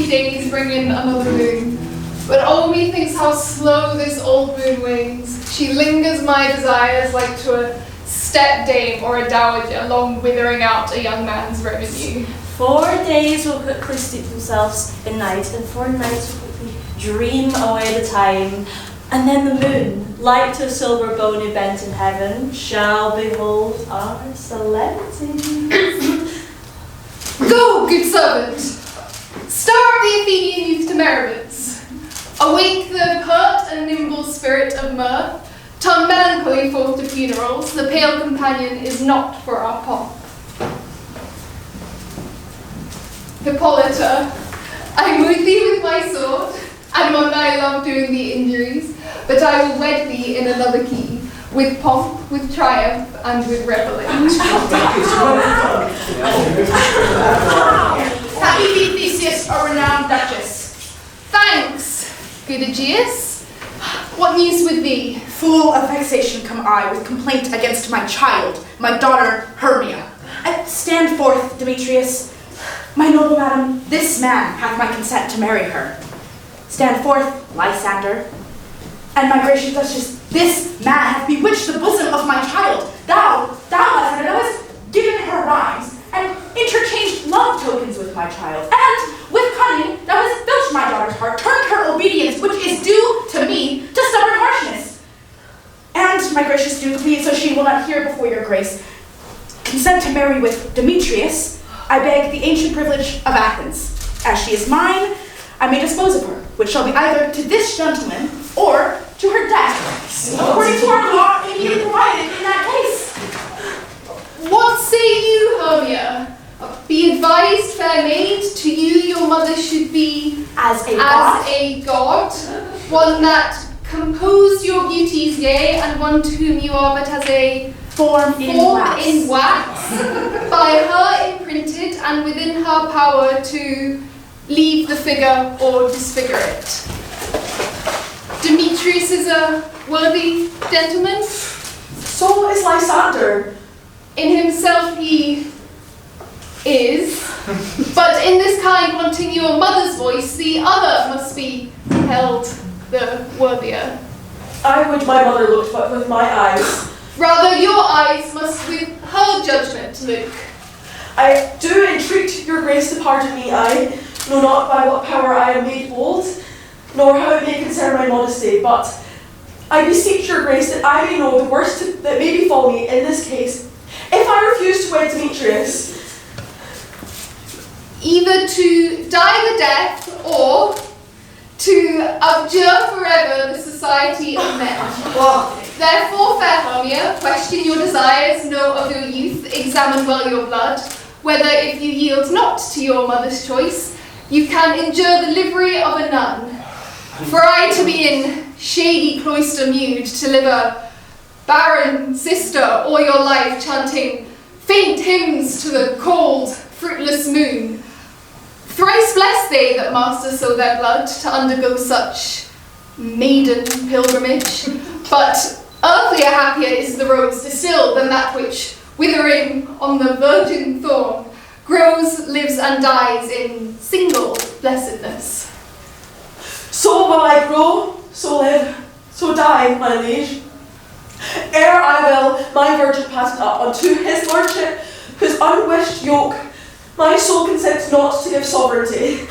Days bring in another moon, but oh, methinks how slow this old moon wanes. She lingers my desires like to a step dame or a dowager, long withering out a young man's revenue. 4 days will quickly steep themselves in night, and 4 nights will quickly dream away the time, and then the moon, like to a silver bony bent in heaven, shall behold our celebrities. Go, good servant! Stir the Athenian youth to merriments. Awake the pert and nimble spirit of mirth. Turn melancholy forth to funerals. The pale companion is not for our pomp. Hippolyta, I wound thee with my sword, and on thy love doing thee injuries, but I will wed thee in another key, with pomp, with triumph, and with revelry. Happy be Theseus, a renowned duchess. Thanks, good Aegeus. What news with thee? Full of vexation come I with complaint against my child, my daughter Hermia. Stand forth, Demetrius. My noble madam, this man hath my consent to marry her. Stand forth, Lysander. And my gracious duchess, this man hath bewitched the bosom of my child. Thou, Lysander, thou hast given her rhymes, and interchanged love tokens with my child, and with cunning thou hast filched my daughter's heart, turned her obedience, which is due to me, to stubborn harshness. And, my gracious Duke, be it so she will not hear before your grace, consent to marry with Demetrius, I beg the ancient privilege of Athens. As she is mine, I may dispose of her, which shall be either to this gentleman, or to her death, according to our law immediately provided in that case. What say you, Hermia? Be advised, fair maid, to you your mother should be as a god, one that composed your beauties, yea, and one to whom you are but as a form in wax, by her imprinted and within her power to leave the figure or disfigure it. Demetrius is a worthy gentleman. So is Lysander. In himself he is, but in this kind wanting your mother's voice, the other must be held the worthier. I would my mother looked but with my eyes. Rather your eyes must with her judgment look. I do entreat your grace to pardon me. I know not by what power I am made bold, nor how it may concern my modesty, but I beseech your grace that I may know the worst that may befall me in this case. If I refuse to wed Demetrius, either to die the death or to abjure forever the society of men. Therefore, fair Hermia, question your desires, know of your youth, examine well your blood, whether if you yield not to your mother's choice, you can endure the livery of a nun. For I to be in shady cloister mewed, to live a barren sister all your life, chanting faint hymns to the cold, fruitless moon. Thrice blessed they that master so their blood to undergo such maiden pilgrimage. But earthlier happier is the rose distilled than that which, withering on the virgin thorn, grows, lives, and dies in single blessedness. so will I grow, so live, so die, my liege. Ere I will my virgin pass up unto his lordship, whose unwished yoke my soul consents not to give sovereignty.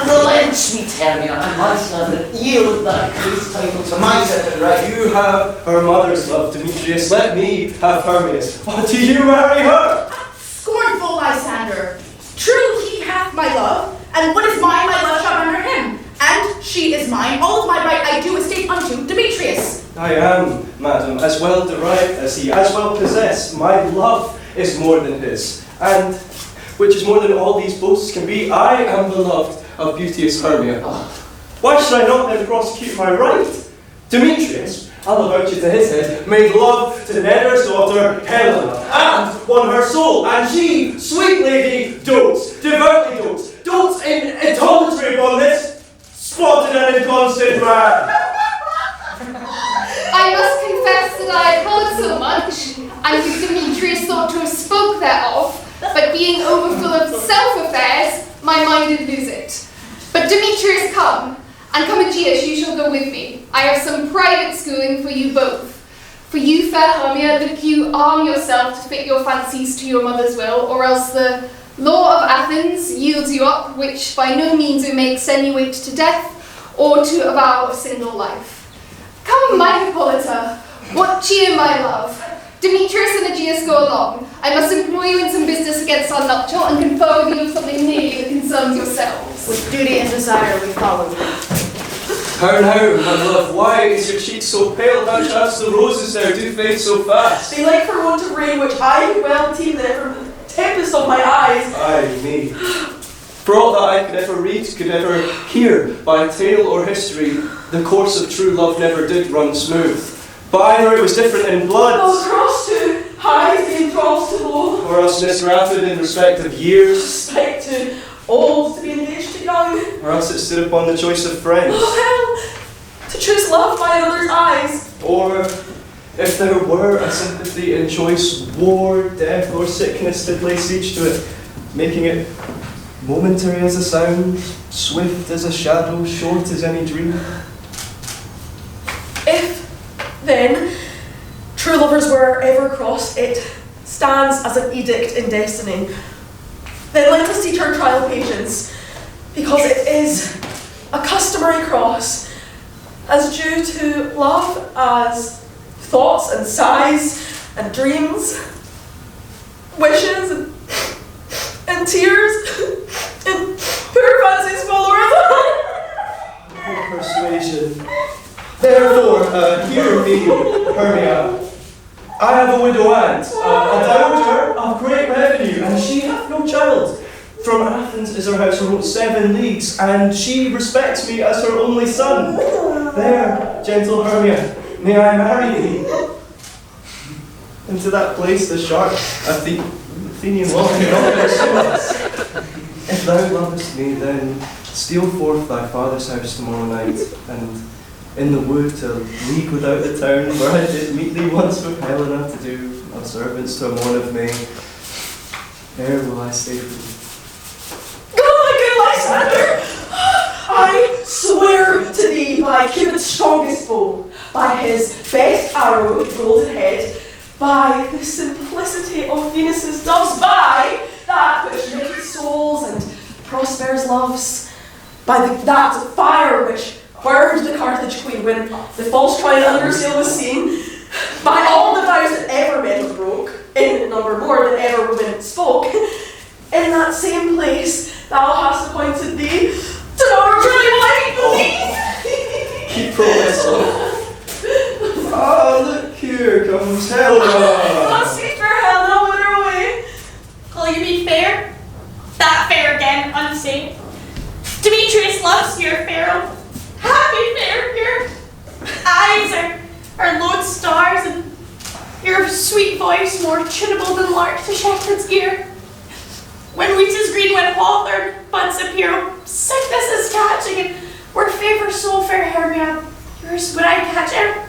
Relent me, Hermia, and my son, yield that priest's title to my second right. You have her mother's love, Demetrius. Let me have Hermia's. Or do you marry her? Scornful Lysander, true he hath my love, and what is mine my love shall render him, and she is mine, all of my right I do estate unto Demetrius. I am, madam, as well derived as he, as well possessed. My love is more than his, and which is more than all these boasts can be. I am beloved of beauteous Hermia. Why should I not then prosecute my right? Demetrius, I'll vouch you to his head, made love to Neda's daughter Helena, and won her soul, and she, sweet lady, dotes, devoutly dotes in idolatry upon this spotted and inconstant man. I must confess that I had heard so much, and with Demetrius thought to have spoke thereof, but being overfull of self-affairs, my mind did lose it. But Demetrius, come, and Commodus, you shall go with me. I have some private schooling for you both. For you, fair Hermia, look you arm yourself to fit your fancies to your mother's will, or else the law of Athens yields you up, which by no means it may extenuate to death, or to avow a single life. Come, my Hippolyta, what cheer, my love? Demetrius and Aegeus go along. I must employ you in some business against our nuptial, and confer with you of something nearly that concerns yourselves. With duty and desire we follow you. How now, my love, why is your cheek so pale? How chance the roses there do fade so fast? They like for want of rain, which I could well teem there from the tempest of my eyes. Ay me. For all that I could ever read, could ever hear, by tale or history, the course of true love never did run smooth. But either it was different in blood, Oh, cross to high, being cross to low. or else misrapid in respect of years, Respect to old, to be engaged to young. or else it stood upon the choice of friends. Oh, hell! To choose love by another's eyes. Or, if there were a sympathy in choice, war, death, or sickness did lay siege to it, making it momentary as a sound, swift as a shadow, short as any dream. If, then, true lovers were ever crossed, it stands as an edict in destiny. Then let us teach our trial patience, because it is a customary cross, as due to love as thoughts and sighs and dreams, wishes and tears and poor fancies followers. Oh, persuasion. Therefore, hear me, Hermia. I have a widow aunt, a dowager of great revenue, and she hath no child. From Athens is her house about 7 leagues, and she respects me as her only son. There, gentle Hermia, may I marry thee? Into that place the sharp Athenian law cannot pursue us. If thou lovest me, then steal forth thy father's house tomorrow night, and in the wood to league without the town, where I did meet thee once with Helena to do observance to a morn of May. There will I stay for thee. Lysander, I swear to thee by Cupid's strongest bow, by his best arrow with golden head, by the simplicity of Venus's doves, by that which naked souls and prospers loves, by that fire which burned the Carthage queen when the false Trojan under sail was seen, by all the vows that ever men broke, in number more than ever women spoke, in that same place thou hast appointed thee to our truly life with thee. Keep promise, love. Ah, look here comes Helena. Oh, sweet fair Helena, whither away? Call you me fair? That fair again, unseen. Demetrius loves your pharaoh. Happy fair, your eyes are lodestars, and your sweet voice more tunable than lark to shepherd's ear. When wheat is green, when hawthorn buds appear, sickness is catching, and where favour so fair Hermia, yours would I catch him.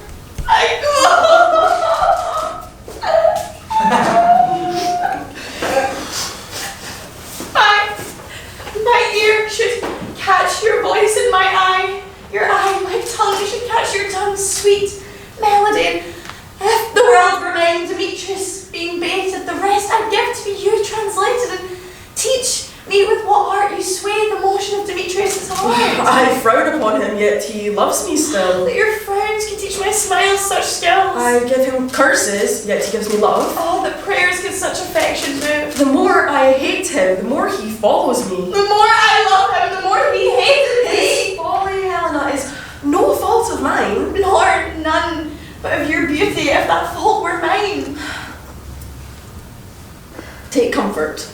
My ear should catch your voice in my eye. Your eye, my tongue should catch your tongue's sweet melody. If the world were mine, Demetrius being baited, the rest I'd give to be you translated, and teach me with what art you sway the motion of Demetrius' heart. I frown upon him, yet he loves me still. That your frowns can teach my smiles such skills. I give him curses, yet he gives me love. Oh, that prayers can such affection move. The more I hate him, the more he follows me. The more I love him, the more he hates me. His folly, Helena, is no fault of mine. Nor none but of your beauty, if that fault were mine. Take comfort.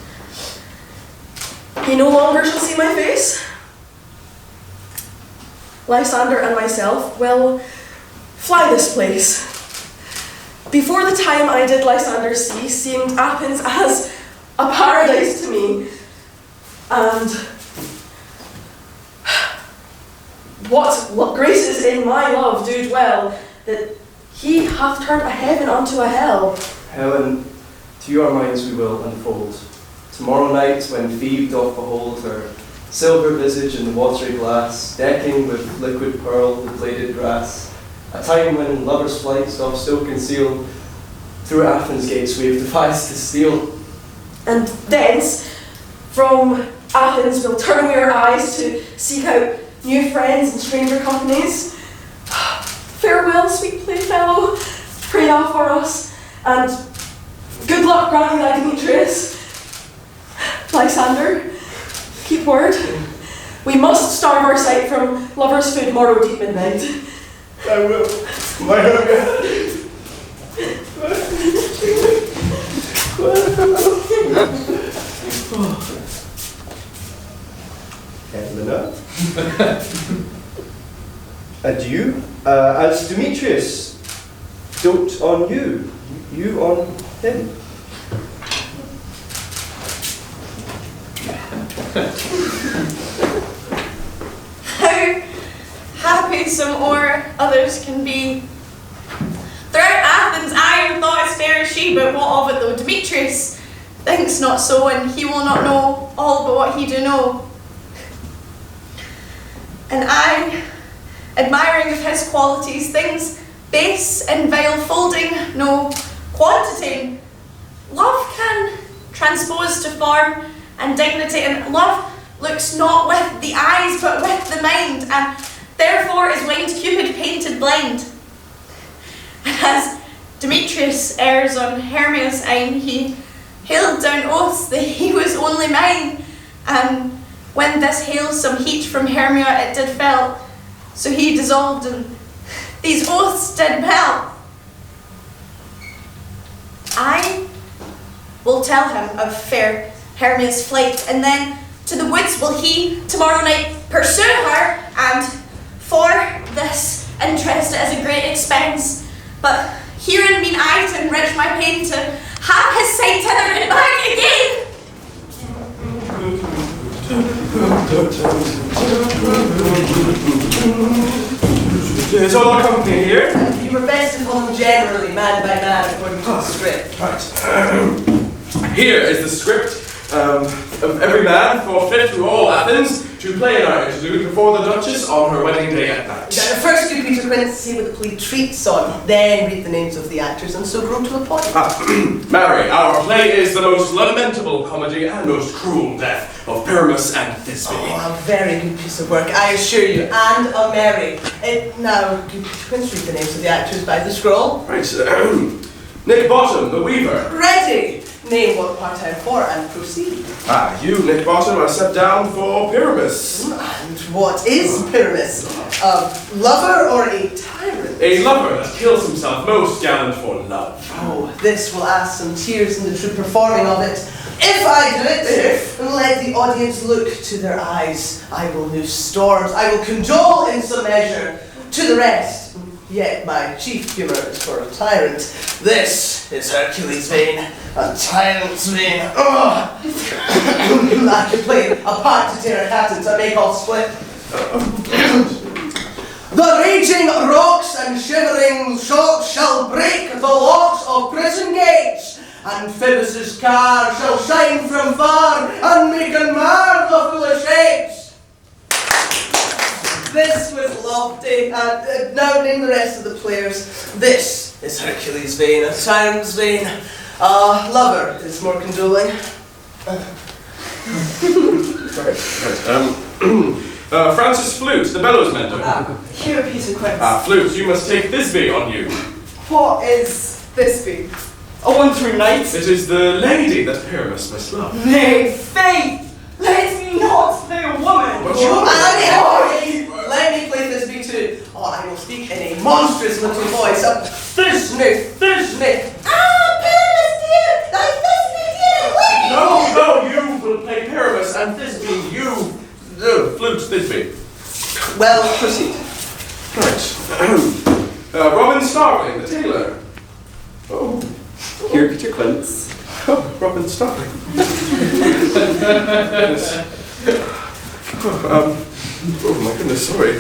He no longer shall see my face. Lysander and myself will fly this place. Before the time I did Lysander's Sea seemed Athens as a paradise to me. And what graces in my love do dwell, that he hath turned a heaven unto a hell. Helen, to your minds we will unfold. Tomorrow night, when Phoebe doth behold her silver visage in the watery glass, decking with liquid pearl the bladed grass, a time when lovers' flights doth still conceal, through Athens' gates we have devised to steal. And thence, from Athens, we'll turn away our eyes to seek out new friends and stranger companies. Farewell, sweet playfellow, pray thou for us, and good luck granting thy Demetrius. Lysander, keep word. We must starve our sight from lovers' food morrow deep midnight. I will, my Hermia. Helena. Adieu. As Demetrius, dote on you, you on him. How happy some more others can be. Throughout Athens I am thought as fair as she, but what of it though? Demetrius thinks not so, and he will not know all but what he do know. And I, admiring of his qualities, things base and vile, folding no quantity. Love can transpose to form and dignity, and love looks not with the eyes but with the mind, and therefore is winged Cupid painted blind. And as Demetrius errs on Hermia's eyne, he hailed down oaths that he was only mine, and when this hailed some heat from Hermia it did fell, so he dissolved and these oaths did melt. I will tell him of fair Hermia's flight, and then to the woods will he tomorrow night pursue her, and for this interest it is a great expense, but herein mean I to enrich my pain, to have his sight hither and back again. Is all our company here? You were best to follow generally, man by man, according to the script. Right. Here is the script of every man forfeit to all Athens to play in our interlude before the Duchess on her wedding day at night. Now, first do Peter Quince see what the play treats on, then read the names of the actors, and so grow to a point. Mary, our play is the most lamentable comedy and most cruel death of Pyramus and Thisbe. Oh, a very good piece of work, I assure you, and a merry. Now, do Peter Quince read the names of the actors by the scroll? Right. Nick Bottom, the weaver. Ready! Name what part I'm for and proceed. You, Nick Bottom, are set down for Pyramus. And what is Pyramus? A lover or a tyrant? A lover that kills himself, most gallant for love. Oh, this will ask some tears in the true performing of it. If I do it, and let the audience look to their eyes, I will move storms, I will cajole in some measure. To the rest, yet my chief humour is for a tyrant. This is Hercules' vein, a tyrant's vein. Oh! I can play a part to tear a captain to make all split. The raging rocks and shivering shocks shall break the locks of prison gates, and Phoebus' car shall shine from far and make and mar the foolish apes. This was lofty, and now name the rest of the players. This is Hercules' vein, a tyrant's vein. Lover is more condoling. Francis Flute, the bellows mender. Here, Peter Quince. Flute, you must take Thisbe on you. What is Thisbe? A one-through night? It is the lady that Pyramus must love. Nay, faith! Let me not play a woman! Let me play Thisbe too. Oh, I will speak in a monstrous little voice. Thisbe. Pyramus dear! Thy Thisbe dear, lady! No, you will play Pyramus, and Thisbe, you, Flute Thisbe. Well, proceed. Right. Robin Starling, the tailor. Oh, here get your clothes. Oh, Robin Starling. Oh my goodness, sorry.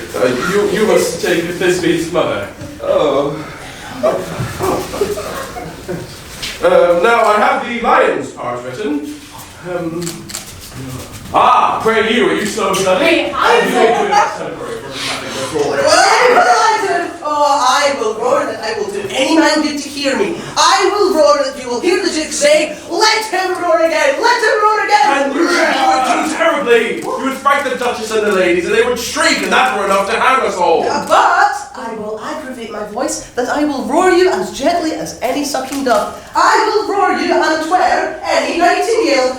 You must take Thisbe's mother. Now I have the lion's part written. Pray you, are you so study? Hey, I will roar that I will do any man good to hear me. I will roar that you will hear the Duke say, let him roar again, let him roar again. And you should do it too terribly. You would fright the Duchess and the ladies, and they would shriek, and that were enough to hang us all. But I will aggravate my voice, that I will roar you as gently as any sucking dove. I will roar you and twere any nightingale.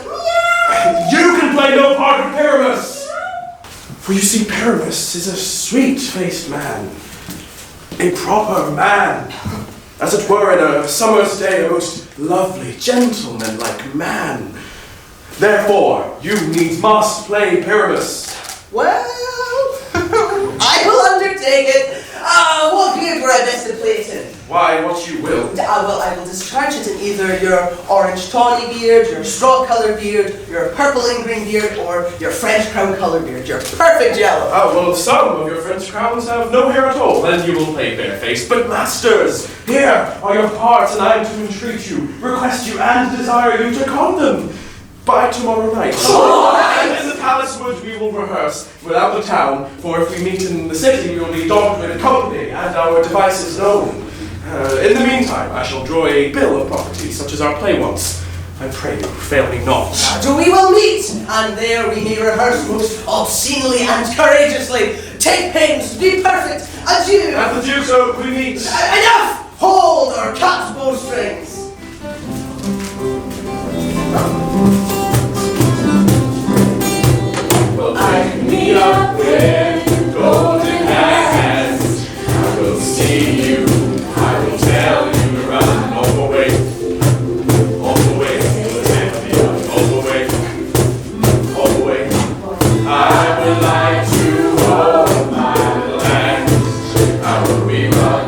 You can play no part of Pyramus. For you see, Pyramus is a sweet-faced man, a proper man, as it were in a summer's day, a most lovely, gentleman-like man. Therefore, you needs must play Pyramus. Well, I will undertake it. What beard were I best to play it in? Why, what you will. I will discharge it in either your orange tawny beard, your straw-coloured beard, your purple ingrain beard, or your French crown-coloured beard, your perfect yellow. Well, some of your French crowns have no hair at all, then you will play barefaced. But masters, here are your parts, and I am to entreat you, request you, and desire you to con them by tomorrow night. And in the palace wood we will rehearse without the town, for if we meet in the city we will be dogged with company and our devices known. In the meantime, I shall draw a bill of property, such as our play wants. I pray you, fail me not. So we will meet, and there we may rehearse most obscenely and courageously. Take pains to be perfect. Adieu. At the Duke's oak we meet. Enough! Hold or cut bowstrings. Well, take me up with golden hands. I will see you. I will tell you to run all the way. All the way. All the way. All the way. I would like to hold my little hand. I will be run.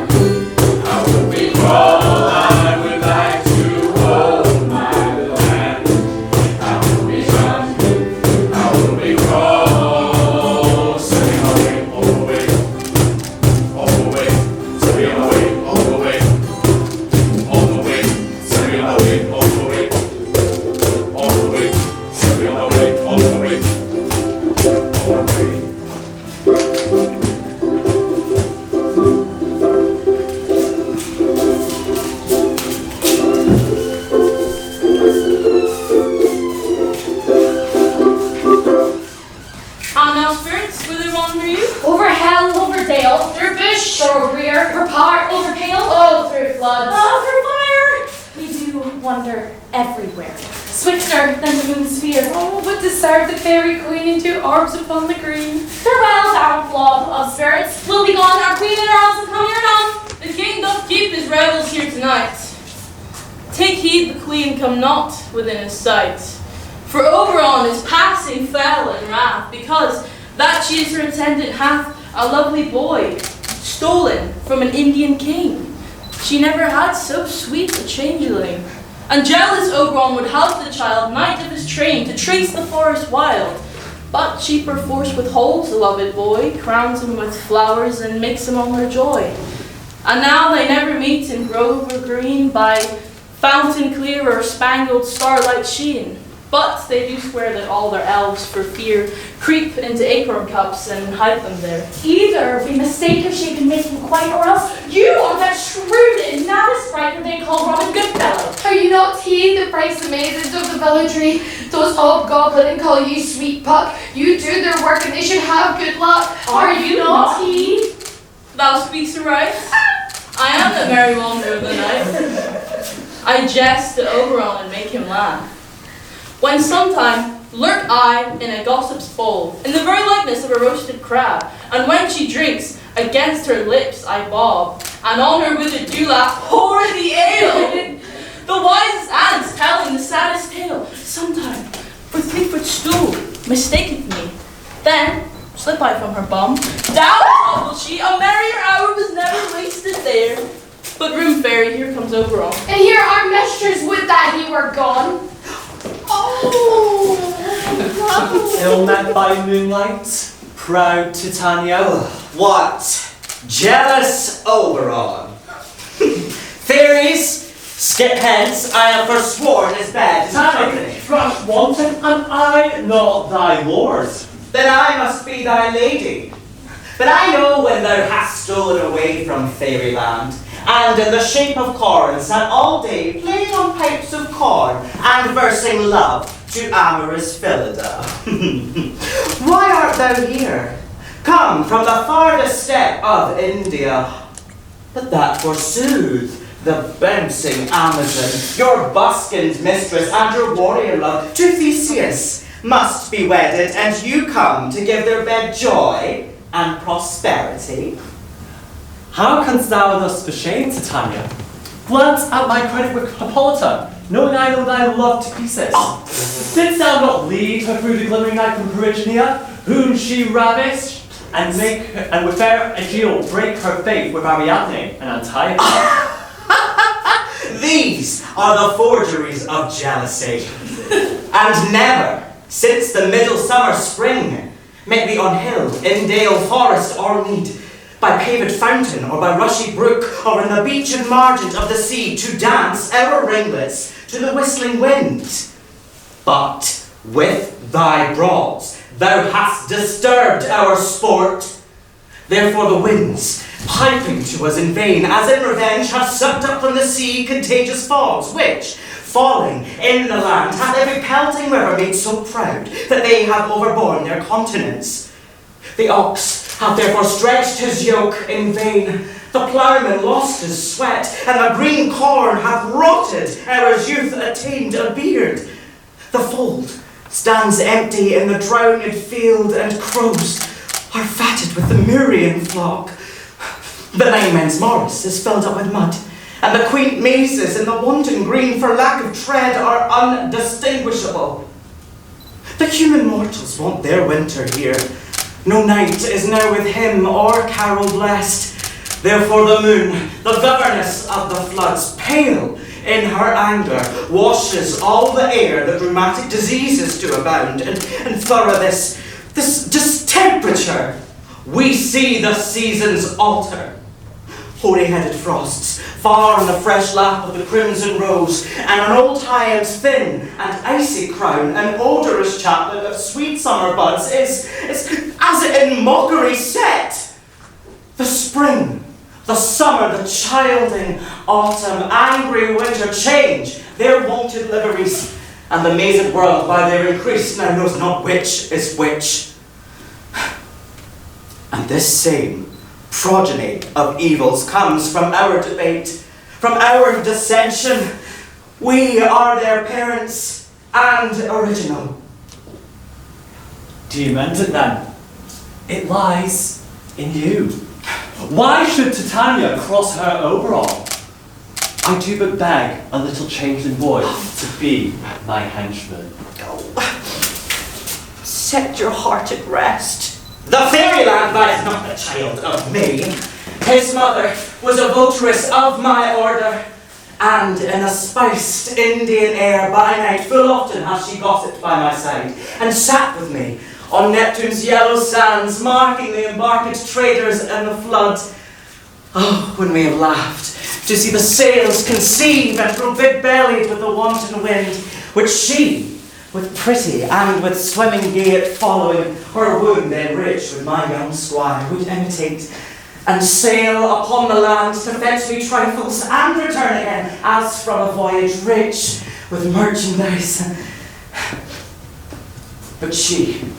I will be crawl. I would like to hold my little hand. I will be run. I will be crawl. Sing away, all the way. All the way. Sing away, all the way. All the way. Sing away, all the way. All the way. Sing away, all the way. All the way. And now, spirits, whither wander you? Over hill, over dale, Through bush, over rear, through park, over pale, all through floods. through fire. We do wander everywhere, swifter than the moon's sphere. Oh, but to serve the fairy queen in 2 orbs upon the green. Farewell, down flob of spirits. We'll be gone, our queen and our house will come here anon. The king doth keep his revels here tonight. Take heed the queen come not within his sight. For Oberon is passing fell in wrath, because that she is her attendant hath a lovely boy, stolen from an Indian king. She never had so sweet a changeling. And jealous Oberon would help the child, knight of his train, to trace the forest wild. But she perforce withholds the loved boy, crowns him with flowers, and makes him all her joy. And now they never meet in grove or green, by fountain clear or spangled starlight sheen. But they do swear that all their elves, for fear, creep into acorn cups and hide them there. Either we mistake her shape and make him quite, or else you are that shrewd and mad sprite that they call Robin Goodfellow. Are you not he, the bright maidens of the villagry? Those hobgoblin and call you sweet puck. You do their work and they should have good luck. Are you not he? Thou speakst aright. I am the merry wanderer of the night. I jest to Oberon and make him laugh. When sometime lurk I in a gossip's bowl, in the very likeness of a roasted crab, and when she drinks, against her lips I bob, and on her withered dewlap pour the ale. The wisest ants telling the saddest tale, sometime for 3-foot stool mistaketh me. Then slip out from her bum. Down tumble she, a merrier hour was never wasted there. But room fairy, here comes Oberon. And here our mistress would that he were gone. Oh! Ill met by moonlight, proud Titania. What? Jealous Oberon? Fairies, skip hence, I have forsworn his bed company. Thrush wanton, am I not thy lord? Then I must be thy lady. But I know when thou hast stolen away from fairyland, and in the shape of corn sat all day playing on pipes of corn and versing love to amorous Phillida. Why art thou here? Come from the farthest step of India. But that forsooth, the bouncing Amazon, your buskined mistress and your warrior love, to Theseus, must be wedded, and you come to give their bed joy and prosperity. How canst thou thus for shame, Titania? Glance at my credit with Hippolyta, knowing I know thy love to pieces. Didst thou not lead her through the glimmering night from Perigonia, whom she ravished, and with fair Aegeal break her faith with Ariadne and Antiope? These are the forgeries of jealousy. And never, since the middle summer spring, met we on hill, in dale, forest, or mead, by paved fountain, or by rushy brook, or in the beechen margent of the sea, to dance our ringlets to the whistling wind. But with thy broads thou hast disturbed our sport. Therefore the winds, piping to us in vain, as in revenge, have sucked up from the sea contagious fogs, which, falling in the land, hath every pelting river made so proud that they have overborne their continents. The ox hath therefore stretched his yoke in vain, the ploughman lost his sweat, and the green corn hath rotted ere his youth attained a beard. The fold stands empty in the drowned field, and crows are fatted with the Murian flock. The nine men's morris is filled up with mud, and the quaint mazes in the wanton green for lack of tread are undistinguishable. The human mortals want their winter here. No night is now with him or carol blessed. Therefore the moon, the governess of the floods, pale in her anger, washes all the air that rheumatic diseases do abound, and thorough this distemperature, we see the seasons alter. Hoary-headed frosts, far in the fresh lap of the crimson rose, and an old Highland's thin and icy crown, an odorous chaplet of sweet summer buds, is as in mockery set. The spring, the summer, the childing autumn, angry winter change their wonted liveries, and the mazed world by their increase now knows not which is which. And this same progeny of evils comes from our debate, from our dissension. We are their parents and original. Do you mend it then? It lies in you. Why should Titania cross her Oberon? I do but beg a little changeling boy to be my henchman. Set your heart at rest. The fairyland lies not the child of me. His mother was a votaress of my order, and in a spiced Indian air by night full often hath she gossiped by my side, and sat with me on Neptune's yellow sands, marking the embarked traders and the flood. Oh, when we have laughed to see the sails conceive and grow big-bellied with the wanton wind, which she, with pretty and with swimming gait following, her wound enriched with my young squire, would imitate, and sail upon the land to fetch me trifles, and return again, as from a voyage rich with merchandise. But she,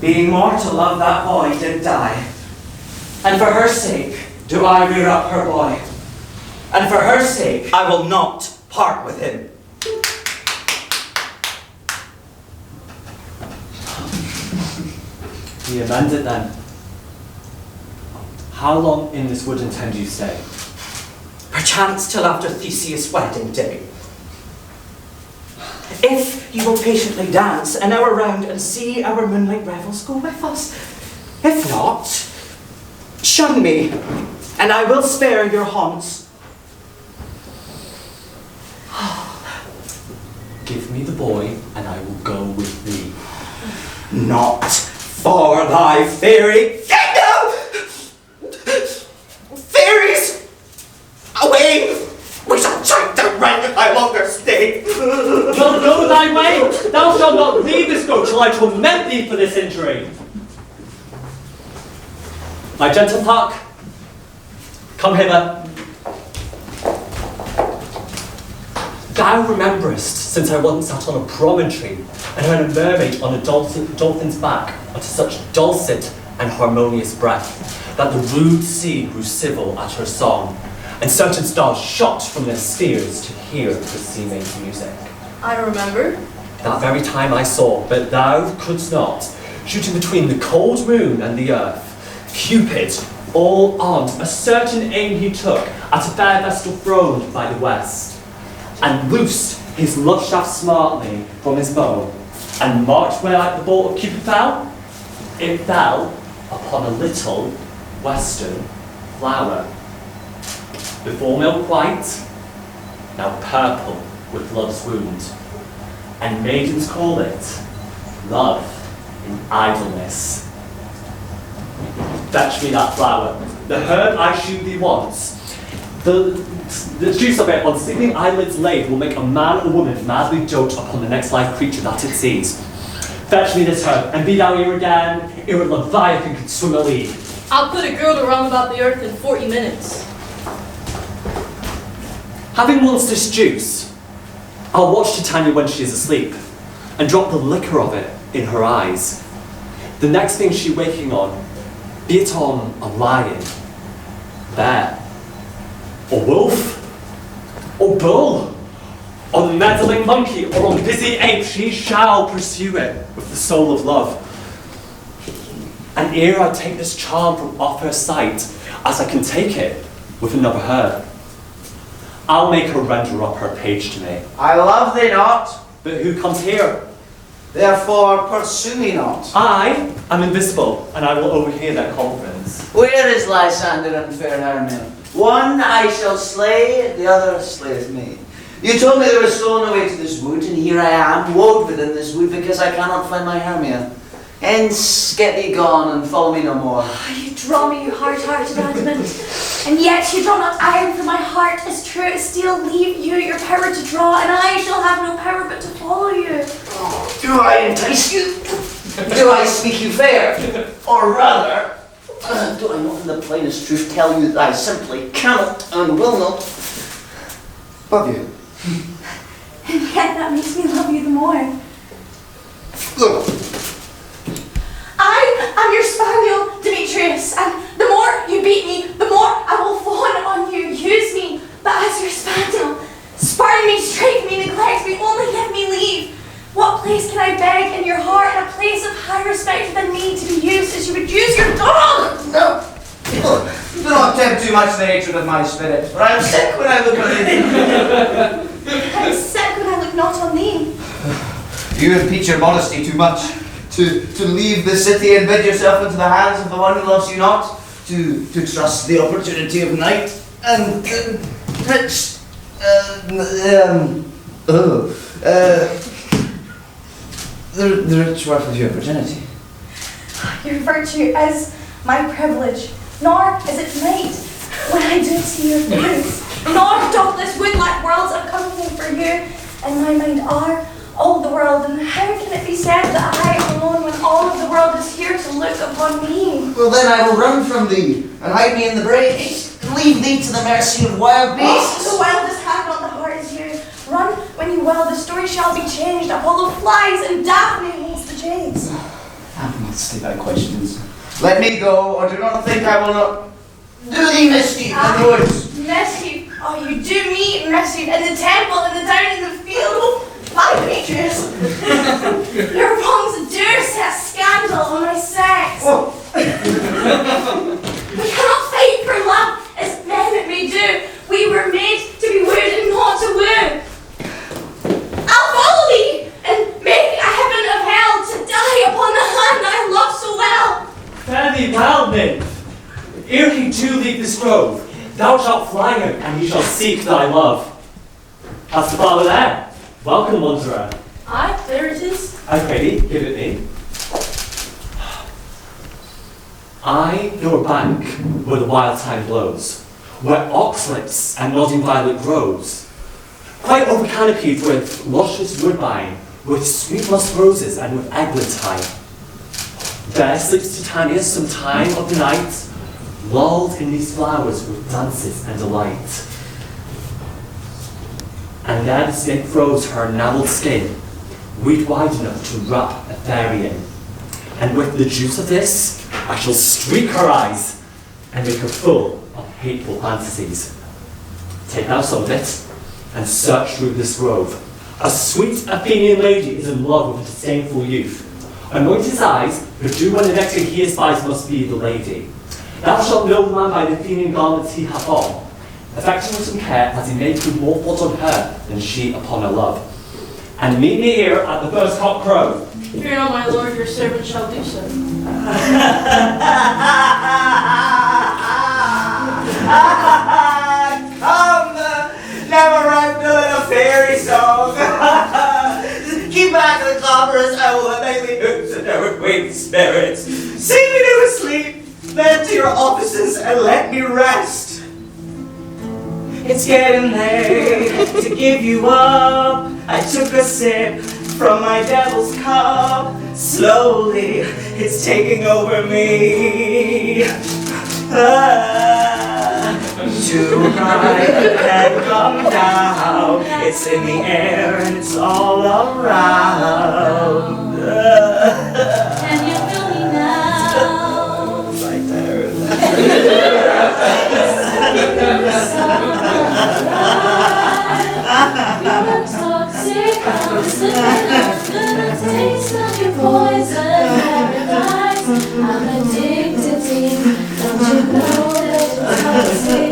being mortal of that boy, did die, and for her sake do I rear up her boy, and for her sake I will not part with him. You amend it then. How long in this wood intend you stay? Perchance till after Theseus' wedding day. If you will patiently dance an hour round and see our moonlight revels, go with us. If not, shun me, and I will spare your haunts. Give me the boy, and I will go with thee. Not for thy fairy kingdom! Fairies! Away! We shall try to run if I longer stay. Well, go thy way! Thou shalt not leave this boat till I torment thee for this injury. My gentle Puck, come hither. Thou rememberest, since I once sat on a promontory and heard a mermaid on a dolphin's back utter such dulcet and harmonious breath, that the rude sea grew civil at her song, and certain stars shot from their spheres to hear the sea maid's music. I remember. That very time I saw, but thou couldst not, shooting between the cold moon and the earth, Cupid, all armed, a certain aim he took at a fair vestal throned by the west, and loosed his love shaft smartly from his bow, and marked where like the bolt of Cupid fell. It fell upon a little western flower, before milk white, now purple with love's wound, and maidens call it love in idleness. Fetch me that flower, the herb I shewed thee once. The juice of it on sleeping eyelids laid will make a man or woman madly dote upon the next live creature that it sees. Fetch me this herb, and be thou here again, ere a leviathan could swim a league. I'll put a girdle round about the earth in 40 minutes. Having once this juice, I'll watch Titania when she is asleep, and drop the liquor of it in her eyes. The next thing she waking on, be it on a lion, bear, or wolf, or bull, on meddling monkey, or on busy ape, she shall pursue it with the soul of love. And ere I take this charm from off her sight, as I can take it with another herb, I'll make her render up her page to me. I love thee not, But who comes here? therefore pursue me not. I am invisible, and I will overhear their conference. Where is Lysander and fair Hermia? One I shall slay, the other slayeth me. You told me there was stolen away to this wood, and here I am, woed within this wood, because I cannot find my Hermia. Hence, get thee gone, and follow me no more. You draw me, you hard-hearted adamant, and yet you draw not iron from my heart, as true as steel. Leave you your power to draw, and I shall have no power but to follow you. Do I entice you? Do I speak you fair? Or rather, do I not in the plainest truth tell you that I simply cannot and will not love you? And yet that makes me love you the more. Look. I am your spaniel, Demetrius, and the more you beat me, the more I will fawn on you. Use me, but as your spaniel. Spurn me, strike me, neglect me, only give me leave. What place can I beg in your heart, a place of high respect than me, to be used as you would use your dog? No. Do not tempt too much the hatred of my spirit, for I am sick when I look on thee. I am sick when I look not on thee. You impeach your modesty too much. To leave the city and bid yourself into the hands of the one who loves you not, to trust the opportunity of night and rich, the rich worth of your virginity. Your virtue is my privilege, nor is it night when I do see your face. Nor doth this wood-like world's a company for you, and my mind are all the world, and how can it be said that I am alone when all of the world is here to look upon me? Well, then I will run from thee and hide me in the brakes and leave thee to the mercy of wild beasts. The wildest have not the heart as you. Run when you will, the story shall be changed. Apollo flies and Daphne holds the chase. I will not stay by questions. Let me go, or do not think I will not do thee mischief in the woods. Mischief? Oh, you do me mischief in the temple, and down in the field. My Demetrius, your wrongs do set scandal on my sex. Oh. We cannot fight for love as men may do. We were made to be wooed and not to woo. I'll follow thee and make a heaven of hell to die upon the hand I love so well. Fare ere he do leave this grove, thou shalt fly him, and he shall seek thy love. Hast the flower there? Welcome, wanderer. Aye, there it is. I pray thee, give it me. I know a bank where the wild thyme blows, where oxlips and nodding violet grows, quite over-canopied with luscious woodbine, with sweet musk roses and with eglantine. There sleeps Titania some time of the night, lulled in these flowers with dances and delight. And there the snake froze her enamelled skin, weed wide enough to wrap a fairy in. And with the juice of this, I shall streak her eyes and make her full of hateful fantasies. Take thou some of it and search through this grove. A sweet Athenian lady is in love with a disdainful youth. Anoint his eyes, but do when the next thing he espies must be the lady. Thou shalt know the man by the Athenian garments he hath on, affecting with some care as he may prove more fault on her than she upon her love. And meet me here at the first cock crow. Fear not, my lord, your servant shall do so. Come, never write a fairy song. Keep back the copper's owl and nightly hoops and never wake spirits. Sing me to a sleep, then to your offices and let me rest. It's getting late to give you up. I took a sip from my devil's cup. Slowly, it's taking over me. Too high and come down. It's in the air and it's all around. Can you feel me now? Right there. You're toxic, I'm slipping the taste of your poison paradise. I'm addicted to you, don't you know that you're toxic?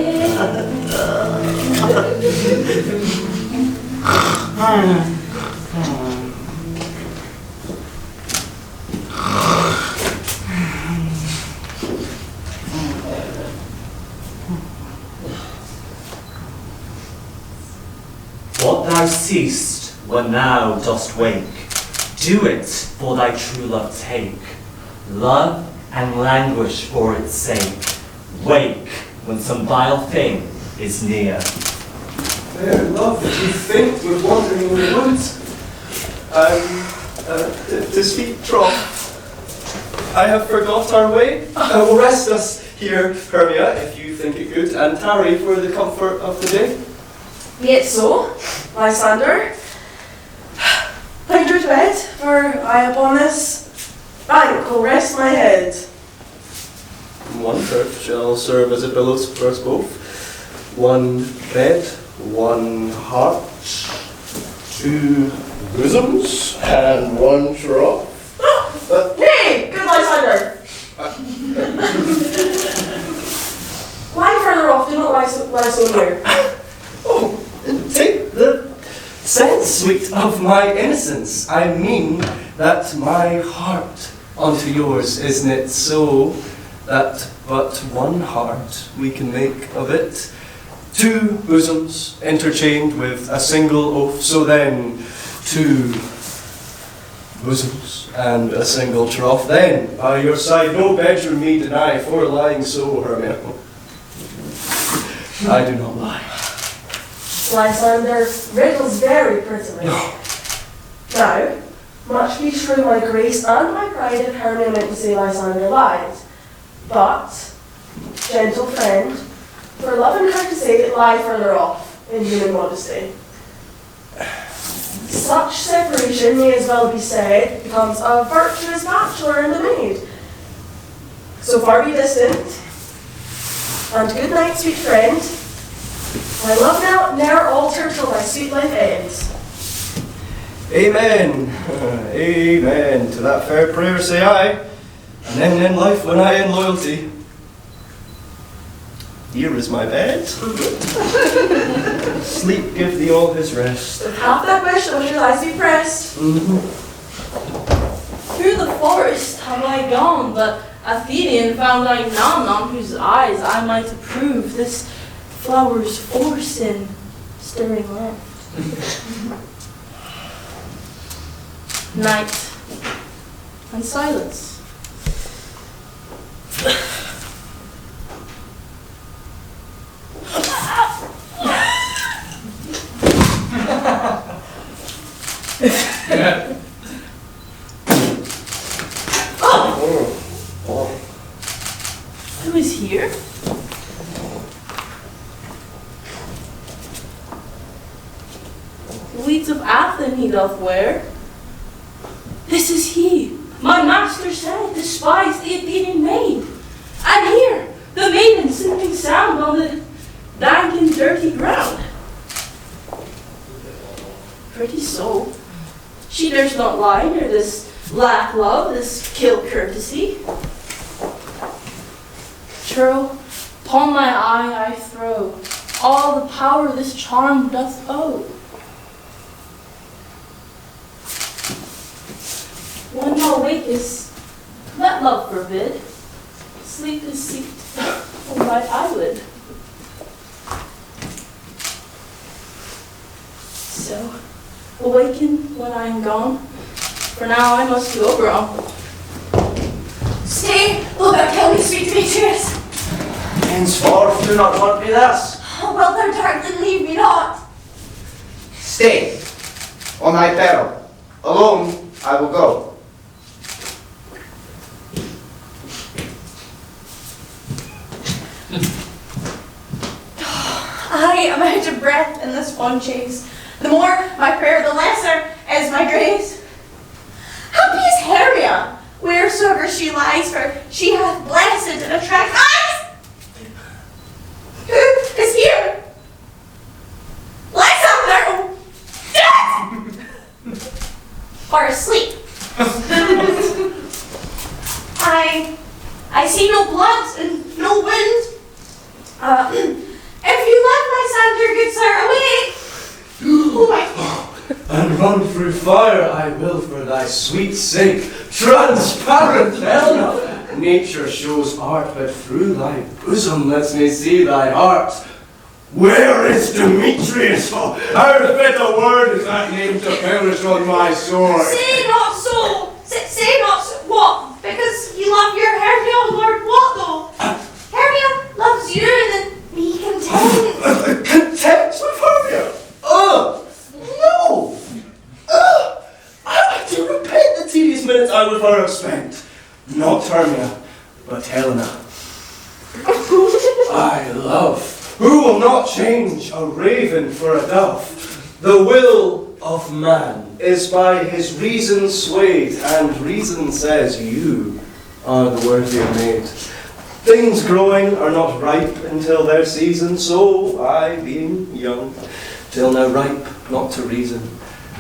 What thou seest when thou dost wake, do it for thy true love take. Love and languish for its sake. Wake when some vile thing is near. Fair love, that you think we're wandering in the woods. To speak trough, I have forgot our way. Will rest us here, Hermia, if you think it good, and tarry for the comfort of the day. Be it so, Lysander. Find your to bed, for I upon this bank will rest my head. One turf shall serve as a pillow for us both. One bed, one heart, two bosoms, and one trough. Hey, good Lysander! Lie further off, do not lie so near. Oh, take the sense, sweet, of my innocence. I mean that my heart unto yours, isn't it so that but one heart we can make of it? Two bosoms interchained with a single oath, so then two bosoms and a single trough. Then, by your side, no bedroom me deny, for lying so, Hermia. I do not lie. Lysander riddles very prettily. Now, much be true my grace and my pride if Hermia meant to say Lysander lied. But, gentle friend, for love and courtesy, lie further off in human modesty. Such separation may as well be said becomes a virtuous bachelor and a maid. So far be distant, and good night, sweet friend. My love now ne'er alter till thy sweet life ends. Amen. Amen. To that fair prayer say I, and then in life when I in loyalty. Here is my bed. Sleep give thee all his rest. With half that wish, I wish your eyes be pressed. Through the forest have I gone, but Athenian found I none on whose eyes I might approve this flower's force in stirring love. Night and silence. Who is here? Weeds of Athens he doth wear. This is he, my master said, despised the Athenian maid. And here, the maiden sleeping sound on the dank and dirty ground. Pretty soul, she dares not lie near this lack love, this kill courtesy. True, upon my eye I throw all the power this charm doth owe. When thou wakest, let love forbid, sleep is seat on thy eyelid. So, awaken when I am gone, for now I must go grown. Stay, will thou kill me, sweet Demetrius? Henceforth, do not haunt me thus. Oh, wilt thou darkly leave me not? Stay, on thy peril. Alone I will go. I am out of breath in this fond chase. The more my prayer, the lesser is my grace. Happy is Hermia, wheresoever she lies, for she hath blessed and attract eyes. Who is here? Lysander, dead, or asleep. I see no blood and no wind. If you let Lysander, good sir, away. Oh my. And run through fire I will for thy sweet sake, transparent Helena. Nature shows art, but through thy bosom lets me see thy heart. Where is Demetrius? Oh, how fit a word is that name to perish on my sword? Say not so. Say not so. What? Because you love your Hermia, Lord, what though? Hermia loves you, then be content. Content with Hermia? No! I do repent the tedious minutes I with her have spent. Not Hermia, but Helena. I love. Who will not change a raven for a dove? The will of man is by his reason swayed, and reason says you are the worthier maid. Things growing are not ripe until their season, so I, being young, till now ripe not to reason,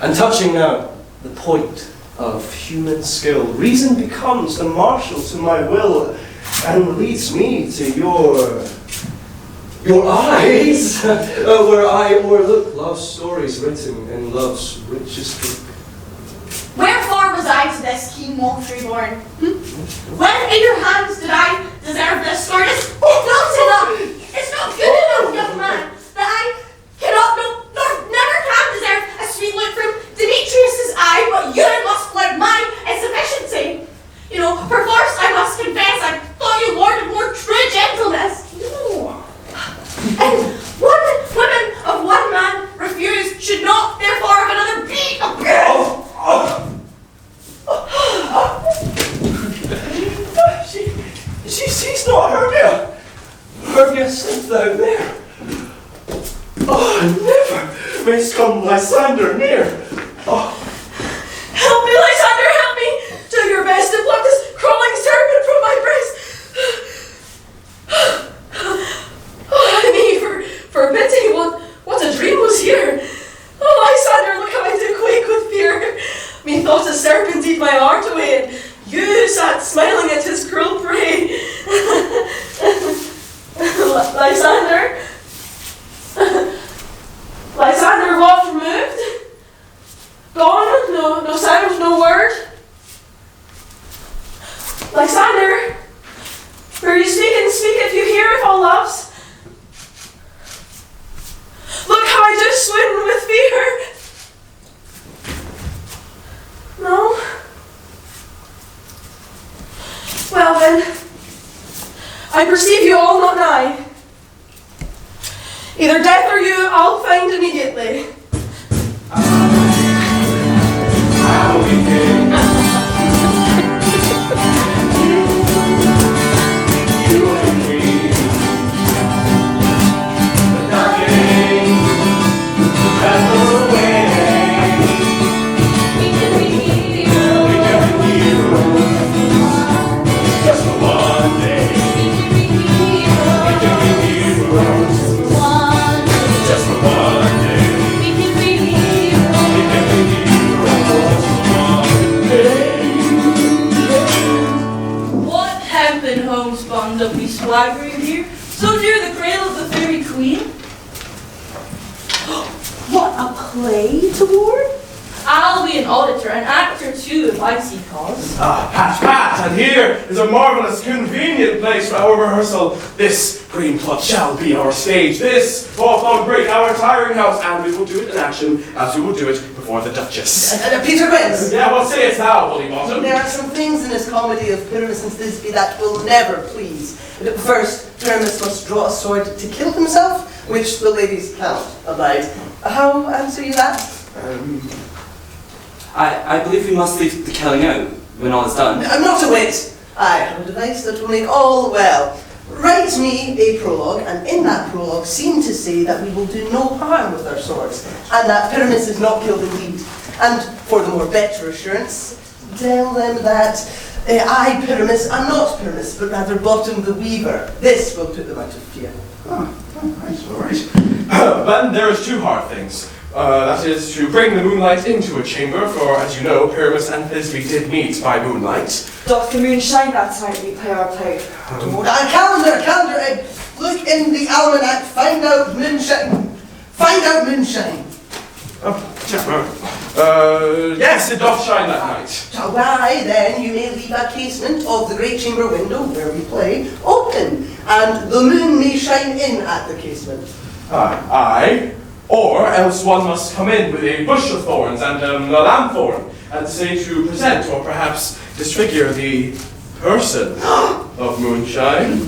and touching now the point of human skill, reason becomes the marshal to my will, and leads me to your eyes, where I o'erlook love's stories written in love's richest book. Wherefore was I to this keen moultrie born? When in your hands did I deserve this sword? It's not enough. It's not good enough, young man, that I cannot, nor never can deserve a sweet look from Demetrius's eye, but you must flout my insufficiency. You know, perforce I must confess, I thought you Lord of more true gentleness. No. And women of one man refused should not therefore of another be abused. She sees not Hermia. Hermia, sit thou there. Never mayst come Lysander near. Help me, Lysander, help me! Do your best to pluck this crawling serpent from my breast. For pity, what a dream was here. Oh, Lysander, look how I do quake with fear. Methought a serpent eat my heart away, and you sat smiling at his cruel prey. Lysander? Lysander, what removed? Gone I'll find immediately. I will be king. You will be queen. The nothing that goes away. We can be heroes. Just for one day. We can be heroes. Just for one day. We can be heroes. What hempen homespun of we swaggering here, so near the cradle of the fairy queen? What a play toward? I'll be an auditor, an actor too, if I see cause. Pat, and here is a marvelous, convenient place for our rehearsal. This green plot shall be our stage. This Wallflower Great, our tiring house, and we will do it in action as we will do it before the Duchess. Peter Prince. Yeah, what sayest thou, Bully Bottom? There are some things in this comedy of Pyramus and Thisbe that will never please. First, Pyramus must draw a sword to kill himself, which the ladies cannot abide. How answer you that? I believe we must leave the killing out when all is done. Not a whit. I have a device that will make all well. Write me a prologue, and in that prologue seem to say that we will do no harm with our swords, and that Pyramus is not killed indeed. And for the more better assurance, tell them that I, Pyramus, am not Pyramus, but rather Bottom the Weaver. This will put them out of fear. All right. Then there is two hard things. That is to bring the moonlight into a chamber, for as you know, Pyramus and Thisbe did meet by moonlight. Doth the moon shine that night we play our play? Calendar, look in the almanac, find out moonshine. Yes, it doth shine that night. Why then you may leave a casement of the great chamber window where we play open, and the moon may shine in at the casement. Aye. Or else one must come in with a bush of thorns and a lanthorn, and say to present or perhaps disfigure the person of moonshine.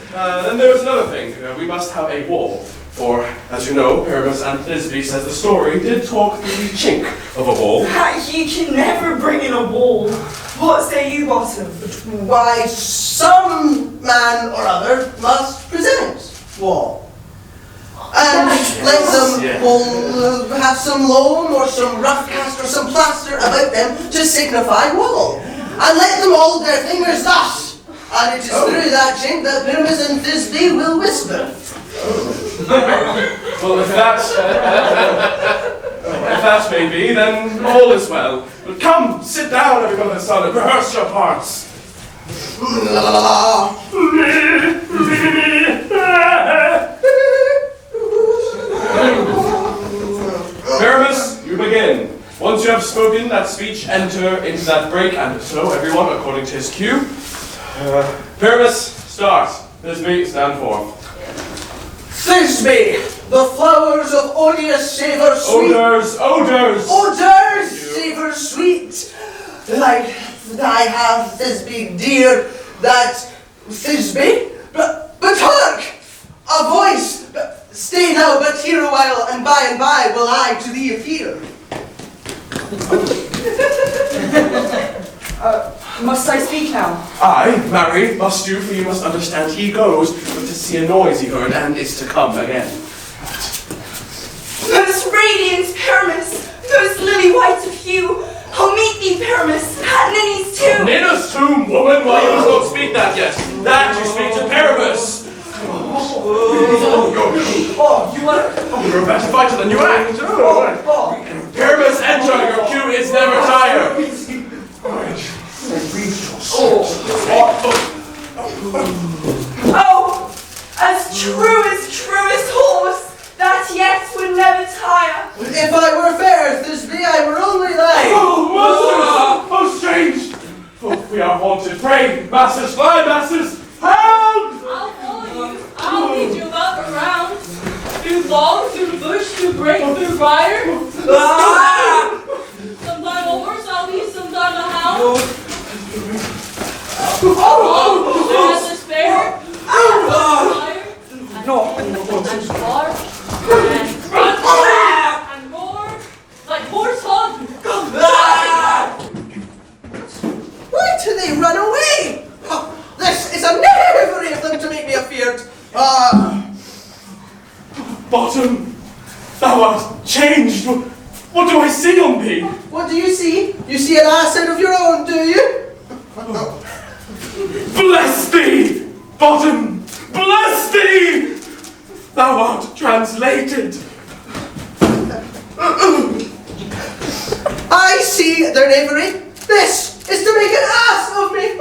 Then there's another thing. We must have a wall. For, as you know, Pyramus and Thisbe says the story did talk through the chink of a wall. You can never bring in a wall. What say you, Bottom? Why, some man or other must present wall. And let them all have some loam or some rough cast or some plaster about them to signify wall. And let them hold their fingers thus. And it is through that chink that Pyramus and Thisbe will whisper. Well, if that may be, then all is well. But come, sit down, everyone, son, and rehearse your parts. Pyramus, you begin. Once you have spoken that speech, enter into that break, and so everyone, according to his cue. Pyramus, start. Thisbe, stand forth. Thisbe, the flowers of Odious savour sweet. Odors! Odors savour sweet. Like I have Thisbe dear, that Thisbe, but hark! A voice! Stay now but here a while, and by will I to thee appear. Must I speak now? Aye, marry, must you, for you must understand he goes, but to see a noise he heard, and is to come again. Most radiant Pyramus, most lily white of hue, I'll meet thee, Pyramus, at Ninny's tomb. Ninny's tomb, woman, why you must not speak that yet. That you speak to Pyramus. You're a better fighter than you act. Pyramus, enter, your cue is never tired. Oh, as truest horse, that yet would never tire. If I were fair, Thisbe, I were only thy. Oh, strange! We are haunted. Pray, masters, fly, masters, help! I'll follow you. I'll lead you about the ground. Through log, through bush, through brake, through briar. Sometime a horse I'll be, sometime a hound. There's a spare. No. Bottom, thou art changed. What do I see on thee? What do you see? You see an asset of your own, do you? Bless thee, Bottom! Bless thee! Thou art translated. I see their knavery. This is to make an ass of me.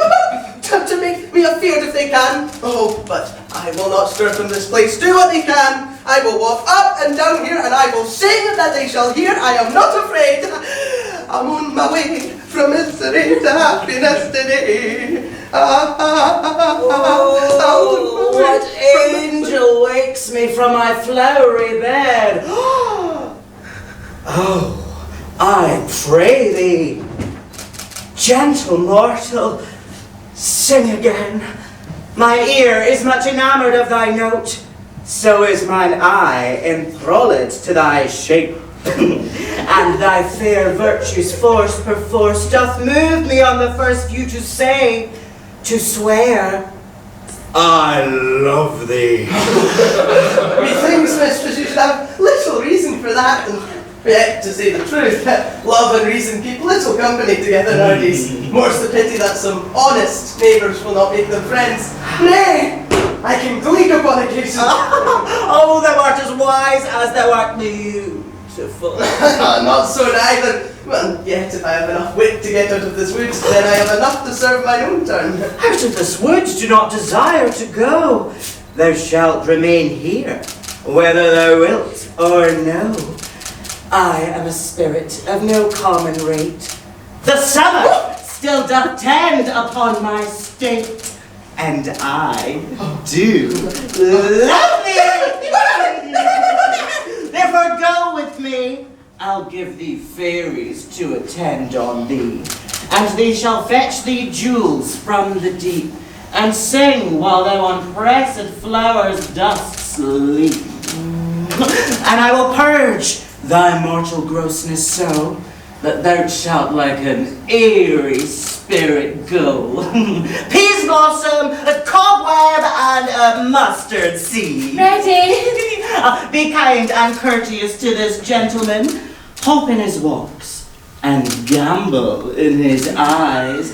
to make me afeard if they can. Oh, but I will not stir from this place. Do what they can. I will walk up and down here, and I will sing that they shall hear. I am not afraid. I'm on my way from misery to happiness today. Oh, what angel wakes me from my flowery bed? Oh, I pray thee, gentle mortal, sing again. My ear is much enamoured of thy note, so is mine eye enthralled to thy shape. And thy fair virtue's force perforce doth move me on the first view to say, to swear, I love thee. Methinks, mistress, you should have little reason for that, and yet, to say the truth, love and reason keep little company together nowadays. More's the pity that some honest neighbours will not make them friends. Nay, I can gleek upon occasion. Oh, thou art as wise as thou art beautiful. Not so neither. Well, yet if I have enough wit to get out of this wood, then I have enough to serve my own turn. Out of this wood do not desire to go. Thou shalt remain here, whether thou wilt or no. I am a spirit of no common rate. The summer still doth tend upon my state, and I do love thee. Therefore go with me. I'll give thee fairies to attend on thee, and they shall fetch thee jewels from the deep, and sing while thou on pressed flowers dost sleep. And I will purge thy mortal grossness so, that thou shalt like an airy spirit go. Peas blossom, a cobweb, and a mustard seed. Ready? Be kind and courteous to this gentleman, hope in his walks, and gambol in his eyes.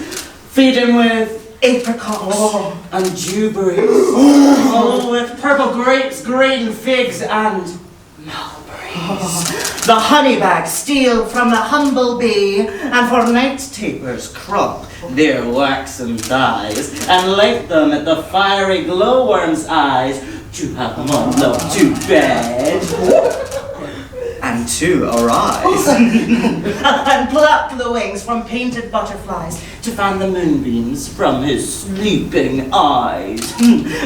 Feed him with apricots and dewberries, with purple grapes, green figs, and mulberries. The honey bags steal from the humble bee, and for night tapers crop their waxen thighs, and light them at the fiery glowworm's eyes, to have one love to bed, and to arise, and pluck the wings from painted butterflies, to fan the moonbeams from his sleeping eyes.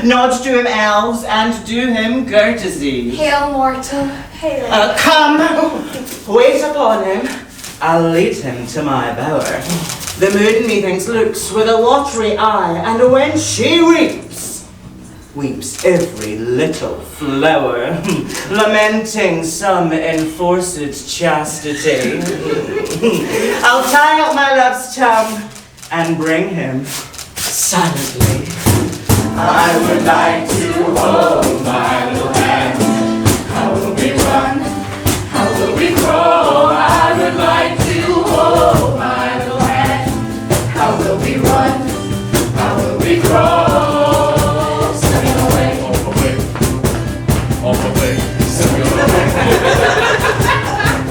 Nod to him, elves, and do him courtesy. Hail, mortal. Hail. Come, wait upon him. I'll lead him to my bower. The moon, methinks, looks with a watery eye, and when she weeps every little flower, lamenting some enforced chastity. I'll tie up my love's tongue and bring him silently. I would like to hold my little hand. How will we run? How will we crawl? I would like to hold my little hand. How will we run? How will we crawl? Singing away. On the way. Singing away.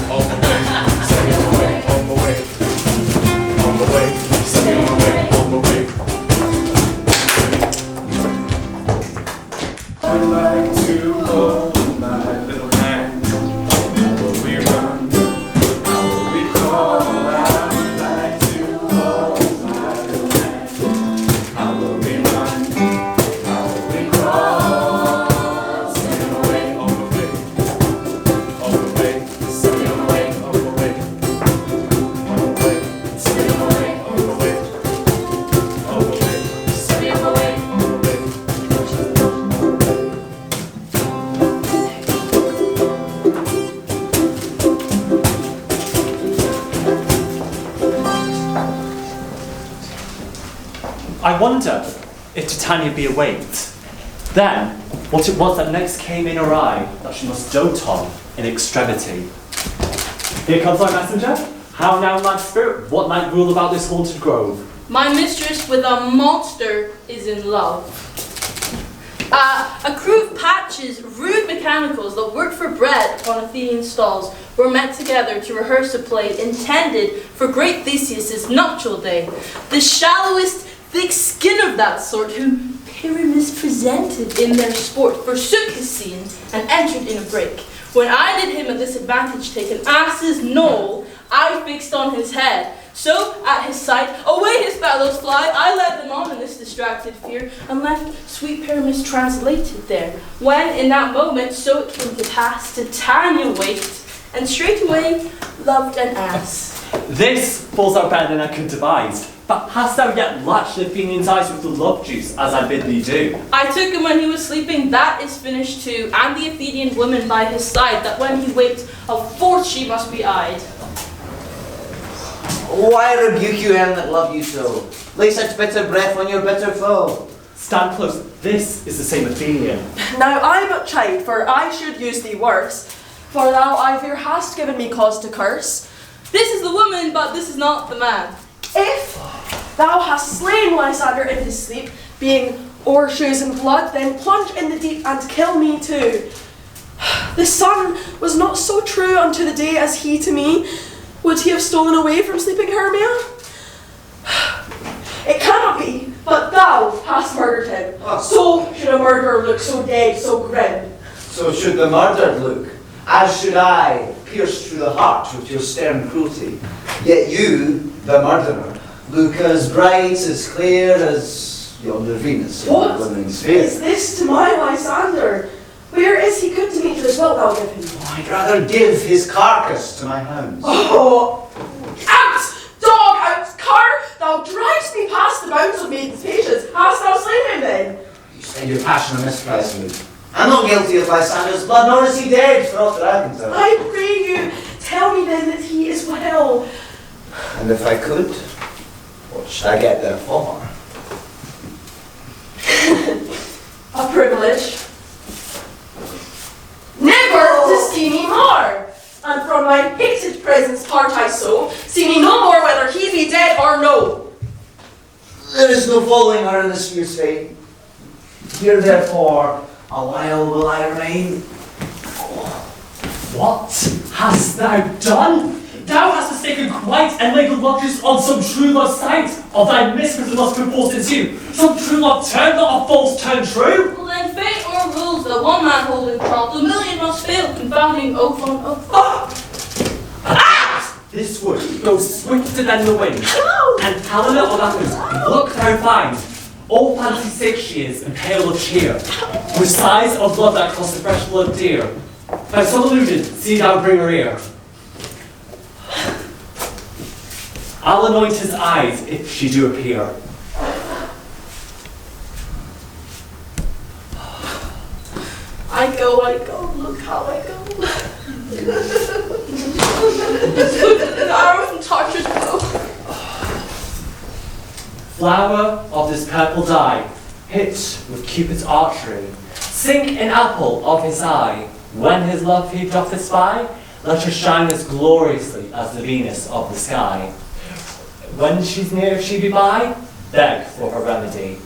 On the way. Singing away. On the way. On the way. Singing away. On the way. I'd like to hold my little hand. How will we run? How will we crawl? I would like to hold my little hand. How will we run? How will we crawl? Singing away on the way. On the way. Singing away on the way. On the way. Singing away on the way. On the way. Singing away on the way. I wonder if Titania be awaked. Then What it was that next came in her eye that she must dote on in extremity. Here comes our messenger. How now, mad spirit, what might rule about this haunted grove? My mistress with a monster is in love. A crew of patches, rude mechanicals that worked for bread upon Athenian stalls were met together to rehearse a play intended for great Theseus' nuptial day. The shallowest, thick skin of that sort whom Pyramus presented in their sport forsook his scene and entered in a break. When I did him a disadvantage take an ass's knoll, I fixed on his head. So, at his sight, away his fellows fly. I led them on in this distracted fear, and left sweet Pyramus translated there. When, in that moment, so it came to pass, Titania waked, and straightway loved an ass. This falls out better than I could devise. But hast thou yet latched the Athenian's eyes with the love juice, as I bid thee do? I took him when he was sleeping, that is finished too, and the Athenian woman by his side, that when he waked, of force she must be eyed. Why rebuke you him that love you so? Lay such bitter breath on your bitter foe. Stand close, this is the same Athenian. Now I but chide, for I should use thee worse, for thou I fear hast given me cause to curse. This is the woman, but this is not the man. If thou hast slain Lysander in his sleep, being o'ershoes in blood, then plunge in the deep and kill me too. The sun was not so true unto the day as he to me. Would he have stolen away from sleeping Hermia? It cannot be, but thou hast murdered him. So should a murderer look so dead, so grim. So should the murdered look, as should I, pierced through the heart with your stern cruelty. Yet you, the murderer, look as bright, as clear as yonder Venus in the glimmering sphere. Is this to my Lysander? Where is he good to me? Wilt thou give him? I'd rather give his carcass to my hounds. Oh! Out! Dog! Out! Cur! Thou drivest me past the bounds of maiden's patience. Hast thou slain him then? You spend your passion on misprice me. I'm not guilty of Lysander's blood, nor is he dead, for aught that I can tell. I pray you, tell me then that he is well. And if I could, what should I get therefore? A privilege. Never to see me more, and from my hated presence part I so, see me no more whether he be dead or no. There is no following her in this fierce fate. Here therefore, a while will I remain. What hast thou done? Thou hast mistaken quite and laid the love juice on some true love's sight. Of thy mistress must compose ensue. Some true love turned, not a false turned true. Well then fate o'errules the one man holding trough, the million must fail, confounding oath on oath. Ah! This wood goes swifter than the wind. And Helena on others, look thou find. All fancy sick she is, and pale of cheer. With sighs of love that cost the fresh blood dear. Thou so deluded, see thou bring her ear. I'll anoint his eyes if she do appear. I go, look how I go. The arrows and torches go. Flower of this purple dye, hit with Cupid's archery, sink an apple of his eye. When his love he doth espy, let her shine as gloriously as the Venus of the sky. When she's near, if she be by, beg for her remedy.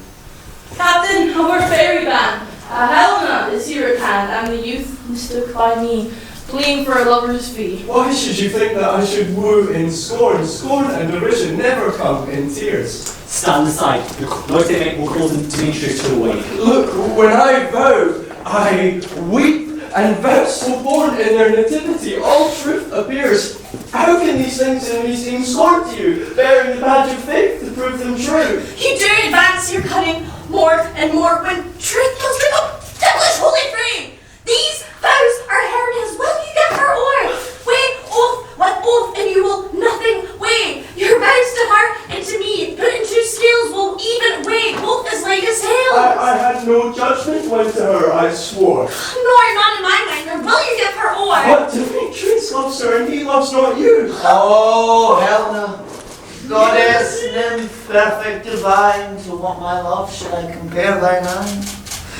Captain of our fairy band, Helena is here at hand, and the youth mistook by me, pleading for a lover's fee. Why should you think that I should woo in scorn? Scorn and derision never come in tears. Stand aside, the noise they make will cause Demetrius to awake. Look, when I vow, I weep, and vows so born in their nativity, all truth appears. How can these things in me seem scorn to you, bearing the badge of faith to prove them true? You do advance your cunning more and more when truth comes to the devilish holy frame. These vows are Hermia's. Will you get her or? Weigh oath with oath, and you will nothing weigh. Your vows to her and to me, put into scales, will even weigh both as light as hail. I had no judgment when to her I swore. Nor none in my mind, nor will you give her or. But Demetrius loves her, and he loves not you. Oh, Helena, goddess, nymph, perfect divine, to what my love should I compare thine eye?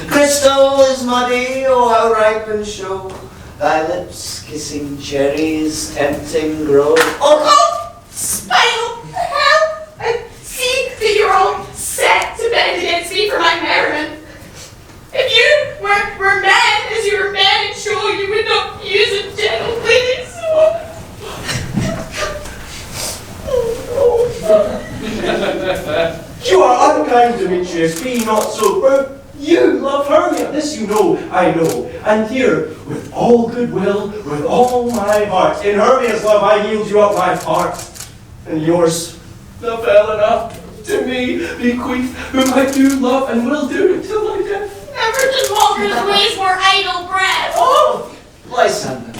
Crystal is muddy, oh how ripe and show. Thy lips kissing cherries, tempting grow. Oh, spinal hell! I see that you're all set to bend against me for my merriment. If you were men as you were men and show, you would not use a gentle pleading so. You are unkind, Demetrius, be not so proud. You love Hermia, this you know, I know. And here, with all goodwill, with all my heart, in Hermia's love I yield you up my part. And yours, the Helena, to me bequeath, whom I do love and will do until my death. Never did Walker's ways more idle breath. Oh, Lysander.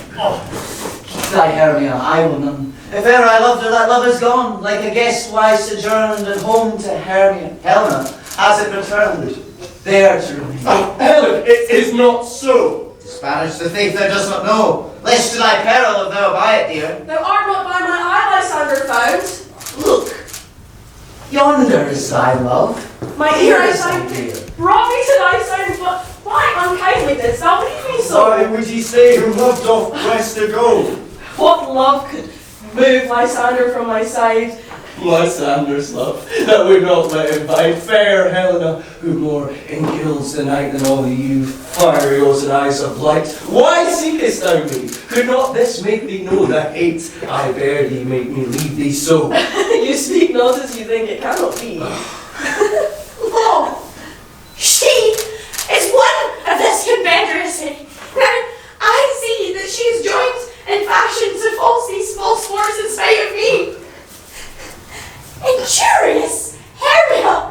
Keep thy Hermia, I will none. If ever I loved her, that love is gone. Like a guest wise sojourned at home to Hermia, Helena, as it returned, there to remain. Helen, it is not so. Spanish the faith thou dost not know, lest to thy peril if thou buy it, dear. Thou art not by my eye, Lysander, found. Look, yonder is thy love. My ear I sang, brought me to thy sound, but why unkindly didst thou leave me so? Why would ye stay who loved off west to go? What love could move Lysander from my side? Lysander's love, that would not let him bide. Fair Helena, who more engilds the night than all you fiery oars and eyes of light. Why seekest thou me? Could not this make thee know the hate I bear thee make me leave thee so? You speak not as you think, it cannot be. Lo, she is one of this confederacy. Now, I see that she is joined in fashion to false these false wars in spite of me. Injurious Hermia,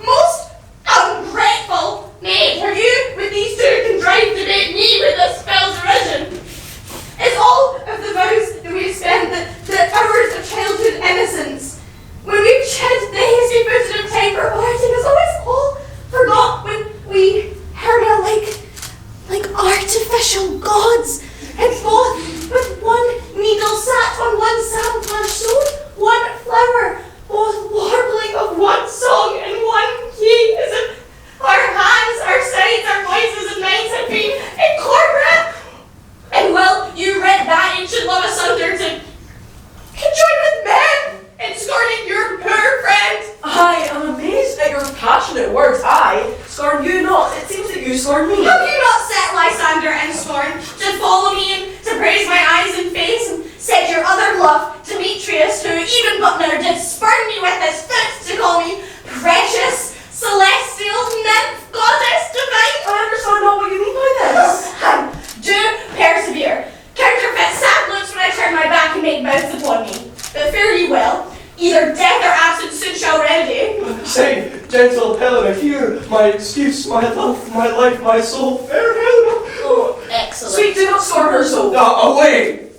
most ungrateful maid, for you with these two contrived to make me with a spell's derision. It's all of the vows that we've spent, the hours of childhood innocence, when we've shed the hasty footed of time for parting, is always all forgot when we, Hermia, like artificial gods, had both with one needle sat on one sabotage sword, one flower, both warbling of one song in one key, as if our hands, our sides, our voices and minds had been incorporate. And well, you read that ancient love asunder to conjoin with men in scorning your poor friend. I am amazed at your passionate words. I scorn you not. It seems that you scorn me. Have you not set Lysander and scorn to follow me and to praise my eyes and face, and said your other love, Demetrius, who even but now did spurn me with his foot to call me precious, celestial nymph, goddess divine? I understand not what you mean by this. Do persevere. Counterfeit sad looks when I turn my back and make mouths upon me. But fare ye well. Either death or absence soon shall remedy. Say, gentle Helena, hear my excuse, my love, my life, my soul. Fair Helena. Oh, excellent. Sweet, do not scorn her so. Away!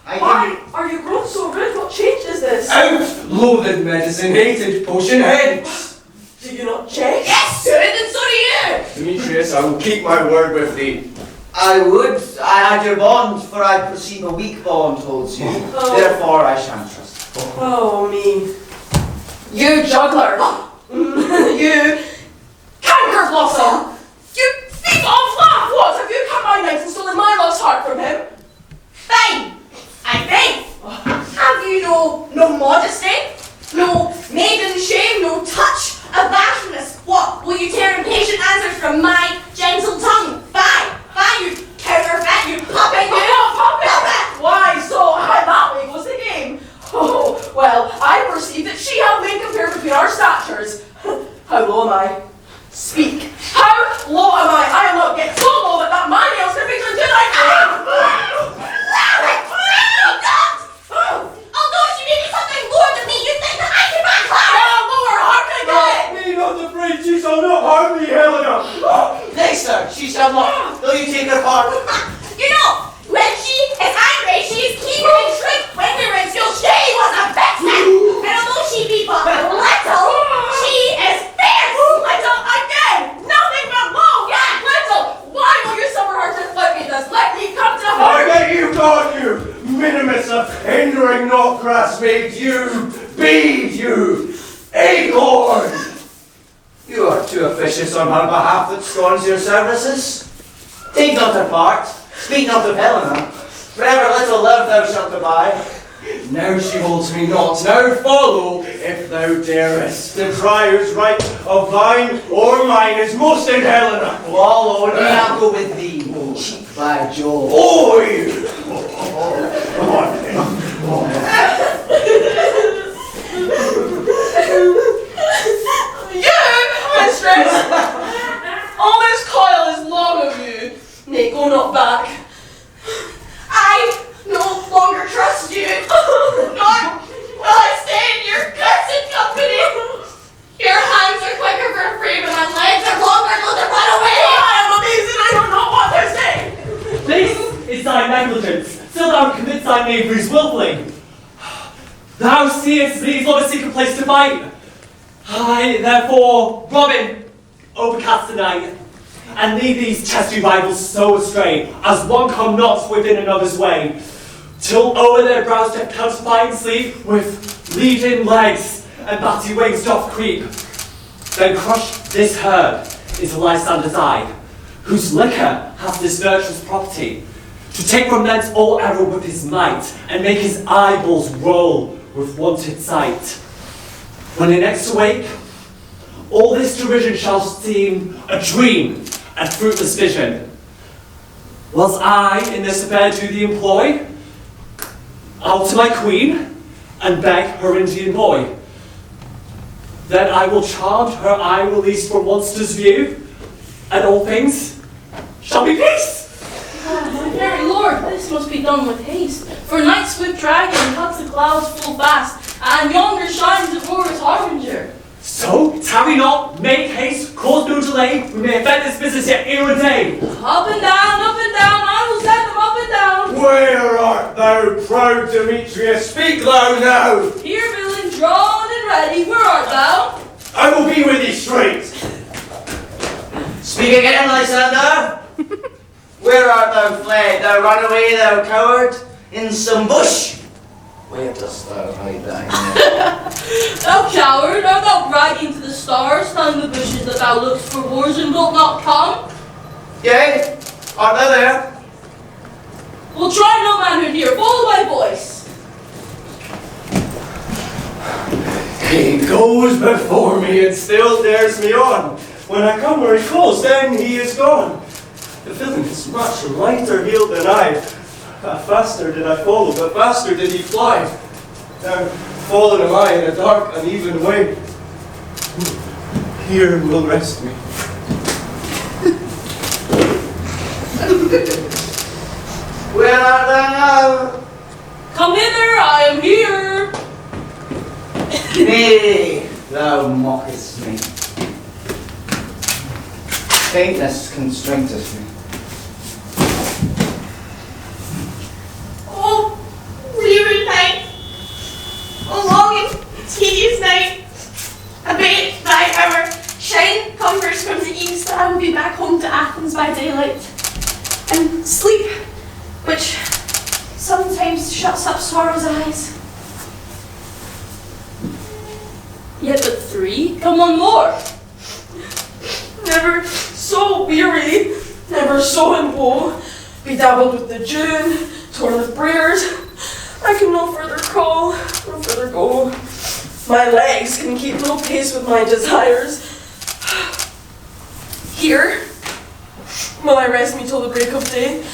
Why are you grown so rude? What change is this? Out! Loathed medicine, hated potion, hence! Do you not change? Yes, sir, then so do you. Demetrius, I will keep my word with thee. I would. I had your bond, for I perceive a weak bond holds you. Oh. Therefore I shan't trust. Oh, me. You juggler. You canker blossom. You thief of love. What? Have you come my night and stolen my love's heart from him? Fine. I think. Have you no modesty? No maiden shame? No touch of bashfulness? What? Will you tear impatient answers from my gentle tongue? Fine. You counterfeit, you puppet, puppet! Why so? That way goes the game. Oh, well, I perceive that she hath been compared between our statures. How low am I? Speak. How low am I? I am not yet so low that my nails can reach into thy Although she may be something more than me, you think that I can back her? lower, hark again! Be not afraid, she shall not harm thee, Helena! Nay, sir, she shall not, though you take her part. You know, when she is angry, she is keen and shrink. When we were in school, she was a vixen. And although she be but little, she is fierce. Little again, nothing but low. Yeah, little. Why will you suffer her to let me thus? Let me come to her. I beg you, God, you minimus of hindering not grass made you, bead you, acorn! You are too officious on her behalf that scorns your services? Take not her part, speak not of Helena. Forever little love thou shalt abide. Now she holds me not, now follow, if thou darest. The tryer's right of thine or mine is most in Helena. Lord, I'll go with thee, cheek by Jove. Oh, you! Mistress! All this coil is long of you. Nay, go not back. I no longer trust you. Nor will I stay in your cursed company. Your hands are quicker for freedom and legs are longer to run away. I am amazing, I don't know what to say. This is thy negligence. Still thou commits thy knaveries willfully. Thou seest these not a secret place to fight. I, therefore, Robin, overcast the night, and lead these testy rivals so astray, as one come not within another's way, till o'er their brows doth counterfeit sleep, with leading legs and batty wings doth creep. Then crush this herb into Lysander's eye, whose liquor hath this virtuous property, to take from thence all error with his might, and make his eyeballs roll with wonted sight. When they next awake, all this derision shall seem a dream and fruitless vision. Whilst I in this affair do the employ, I'll to my queen and beg her Indian boy. Then I will charge her eye release from monster's view, and all things shall be peace. My very lord, this must be done with haste, for night's swift dragon cuts the clouds full fast, and yonder shines Aurora's harbinger. So, tarry not, make haste, cause no delay, we may effect this business yet ere a day. Up and down, I will send them up and down. Where art thou, proud Demetrius? Speak thou now. Here, villain, drawn and ready, where art thou? I will be with thee straight. Speak again, Lysander. Where art thou fled, thou runaway, thou coward? In some bush? Where dost thou hide thy head? Thou coward, art thou bragging to the stars, telling the bushes that thou lookst for wars and wilt not come? Yea, art thou there? We'll try no manhood here, follow my voice. He goes before me and still dares me on. When I come where he calls, then he is gone. The villain is much lighter heeled than I. Faster did I follow, but faster did he fly. Now fallen am I in a dark, uneven way. Here will rest me. Where art thou now? Come hither, I am here. Nay, thou mockest me. Faintness constraineth me. Oh, weary night. Oh, long and tedious night. Abate thy hour. Shine comforts from the east that I will be back home to Athens by daylight. And sleep, which sometimes shuts up sorrow's eyes. Yet but 3, come on more. Never so weary, never so in woe, bedabbled with the June, torn with briars. I can no further crawl, no further go. My legs can keep no pace with my desires. Here will I rest me till the break of day.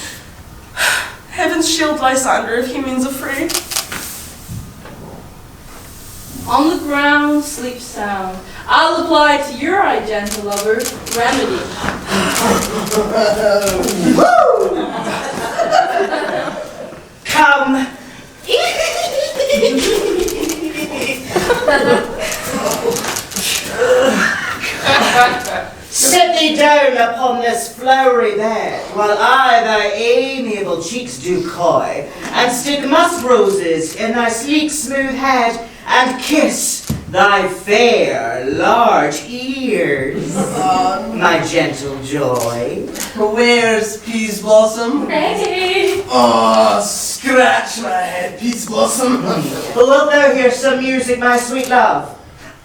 Heaven's shield Lysander if he means affray. On the ground, sleep sound. I'll apply to your eye, gentle lover, remedy. Come. Sit thee down upon this flowery bed, while I thy amiable cheeks do coy, and stick musk roses in thy sleek smooth head, and kiss thy fair large ears, my gentle joy. Where's Peas Blossom? Ready. Oh, scratch my head, Peas Blossom. Wilt thou hear some music, my sweet love?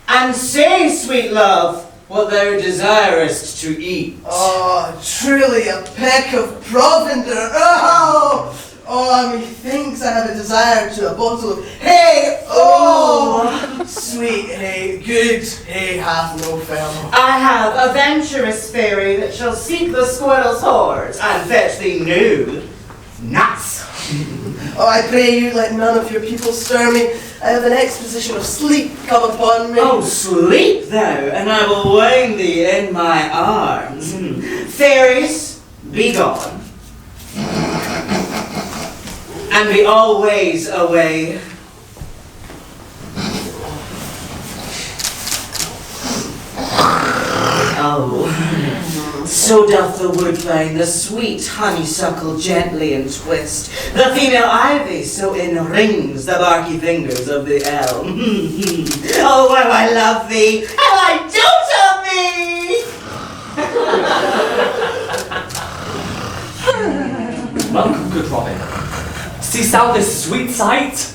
And say, sweet love, what thou desirest to eat. Oh, truly a peck of provender. Methinks I have a desire to a bottle of hay. Oh, sweet hay, good hay hath no fellow. I have a venturous fairy that shall seek the squirrel's hoard and fetch thee new nuts. Oh, I pray you, let none of your people stir me. I have an exposition of sleep come upon me. Oh, sleep thou, and I will wind thee in my arms. Fairies, be gone. And be always away. Oh, so doth the woodbine, the sweet honeysuckle gently entwist, the female ivy so enrings the barky fingers of the elm. Oh, how I love thee, how I dote of thee! Welcome, good Robin. Seest thou this sweet sight?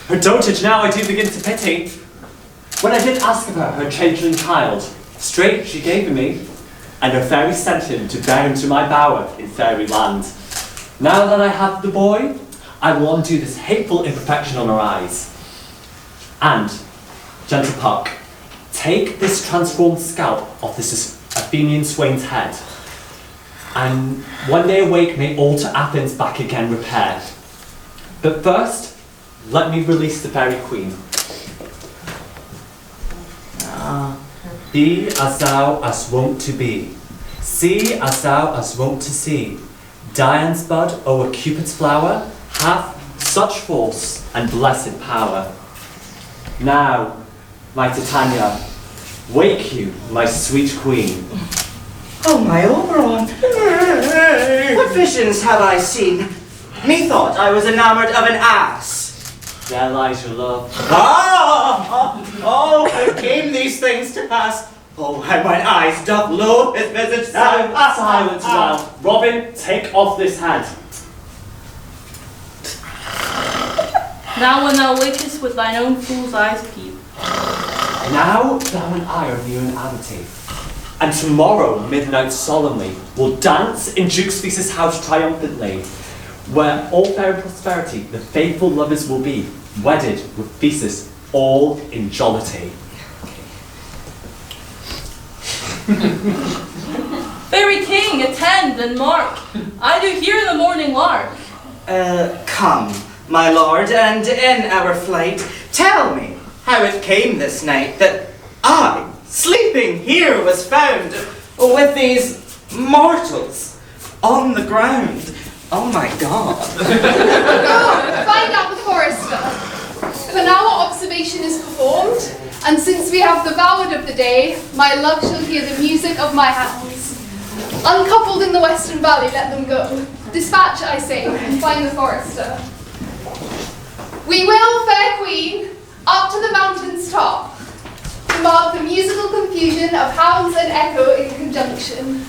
Her dotage now I do begin to pity. When I did ask of her changeling child, straight she gave me, and her fairy sent him to bear him to my bower in fairy land. Now that I have the boy, I will undo this hateful imperfection on her eyes. And, gentle Puck, take this transformed scalp of this Athenian swain's head, and when they awake may all to Athens back again repair. But first, let me release the fairy queen. Be as thou as wont to be, see as thou as wont to see. Dian's bud o'er Cupid's flower hath such force and blessed power. Now, my Titania, wake you, my sweet queen. Oh, my Oberon! What visions have I seen? Methought I was enamoured of an ass. There lies your love. Oh, how came these things to pass? Oh, how mine eyes doth loathe his visage now. Silence now. Robin, take off this head. Now when thou wakest with thine own fool's eyes peep. Now thou and I are near an amity, and tomorrow midnight solemnly will dance in Duke Theseus' house triumphantly, where all fair and prosperity the faithful lovers will be, wedded with Theseus, all in jollity. Fairy king, attend and mark. I do hear the morning lark. Come, my lord, and in our flight, tell me how it came this night that I, sleeping here, was found with these mortals on the ground. Oh my God. Go, find out the forester. For now our observation is performed, and since we have devoured of the day, my love shall hear the music of my hounds. Uncoupled in the western valley, let them go. Dispatch, I say, and find the forester. We will, fair queen, up to the mountain's top, to mark the musical confusion of hounds and echo in conjunction.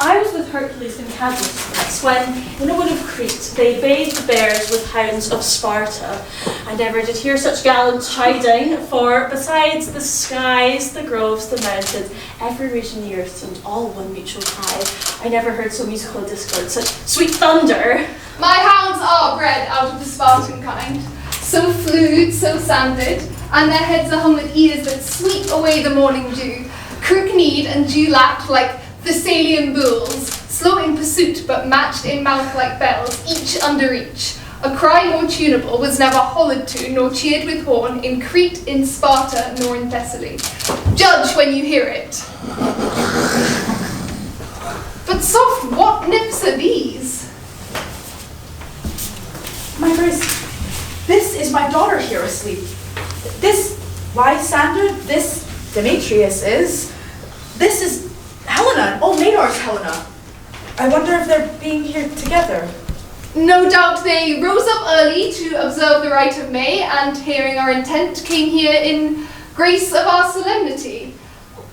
I was with Hercules and Cadmus when, in a wood of Crete, they bathed the bears with hounds of Sparta. I never did hear such gallant chiding, for besides the skies, the groves, the mountains, every region of the earth seemed all one mutual cry. I never heard so musical a discord, such sweet thunder. My hounds are bred out of the Spartan kind, so flued, so sanded, and their heads are hung with ears that sweep away the morning dew, crook-kneed and dew-lapped like Thessalian bulls, slow in pursuit but matched in mouth like bells, each under each. A cry more tunable was never hollered to nor cheered with horn in Crete, in Sparta, nor in Thessaly. Judge when you hear it. But soft, what nymphs are these? My grace, this is my daughter here asleep. This Lysander, this Demetrius is. This is Helena, old Maynard's Helena. I wonder if they're being here together. No doubt they rose up early to observe the rite of May, and hearing our intent, came here in grace of our solemnity.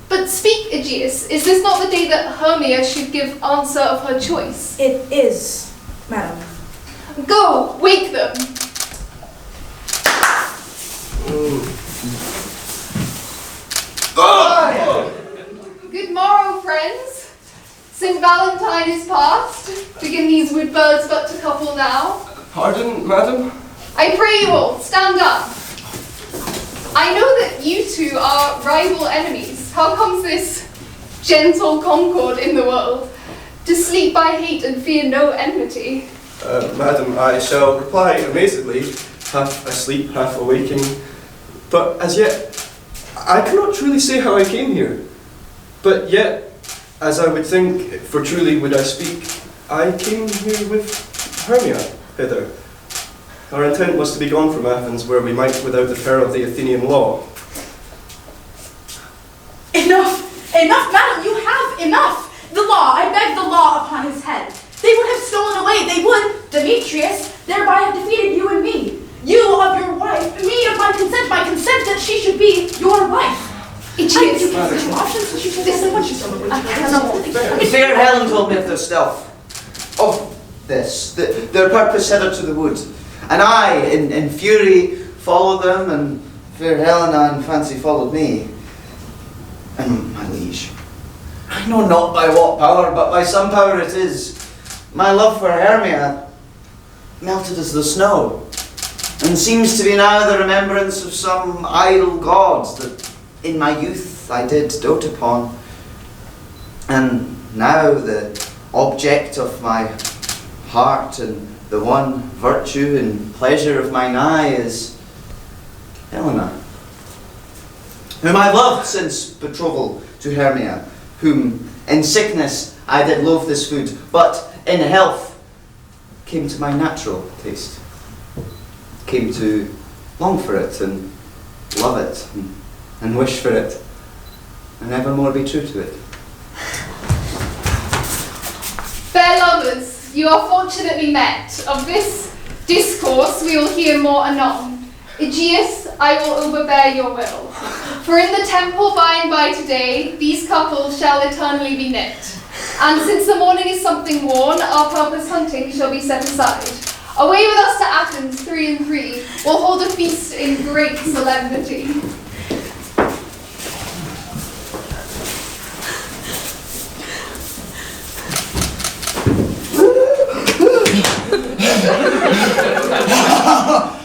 But speak, Aegeus, is this not the day that Hermia should give answer of her choice? It is, madam. Go, wake them. friends. St. Valentine is past. Begin these wood birds but to couple now. Pardon, madam? I pray you all, stand up. I know that you two are rival enemies. How comes this gentle concord in the world? To sleep by hate and fear no enmity. Madam, I shall reply amazedly, half asleep, half awaking. But as yet, I cannot truly say how I came here. But yet, as I would think, for truly would I speak, I came here with Hermia hither. Our intent was to be gone from Athens, where we might without the peril of the Athenian law. Enough! Enough, madam, you have enough! The law, I beg the law upon his head. They would have stolen away, they would, Demetrius, thereby have defeated you and me. You of your wife, me of my consent that she should be your wife. Fair Helen told me of their stealth, of this, their purpose hither to the wood. And I, in fury, followed them, and fair Helena in fancy followed me. And my liege, I know not by what power, but by some power it is. My love for Hermia melted as the snow, and seems to be now the remembrance of some idle gods that in my youth I did dote upon. And now the object of my heart and the one virtue and pleasure of mine eye is Helena, whom I loved since betrothal to Hermia, whom in sickness I did loathe this food, but in health came to my natural taste, came to long for it and love it and wish for it and evermore be true to it. Fair lovers, you are fortunately met. Of this discourse we will hear more anon. Aegeus, I will overbear your will. For in the temple by and by today, these couples shall eternally be knit. And since the morning is something worn, our purpose hunting shall be set aside. Away with us to Athens, 3 and 3. We'll hold a feast in great solemnity.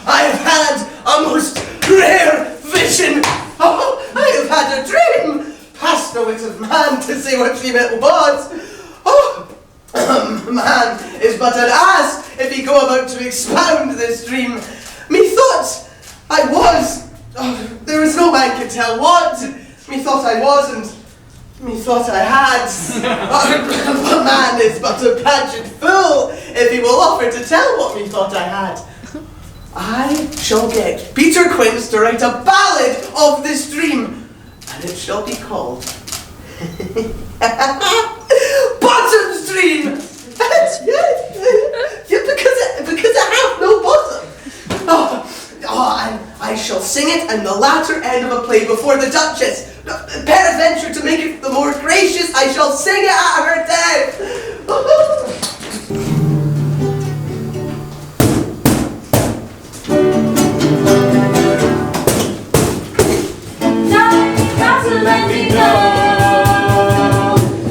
I've had a most rare vision. Oh, I have had a dream. Past the wit of man to say what female was. Oh, man is but an ass if he go about to expound this dream. Methought I was. Oh, there is no man can tell what. Methought I was and methought I had. A man is but a pageant fool if he will offer to tell what methought I had. I shall get Peter Quince to write a ballad of this dream, and it shall be called Bottom's Dream. Because I have no bottom. And I shall sing it in the latter end of a play before the Duchess. Peradventure, to make it the more gracious, I shall sing it at her death. Let me go.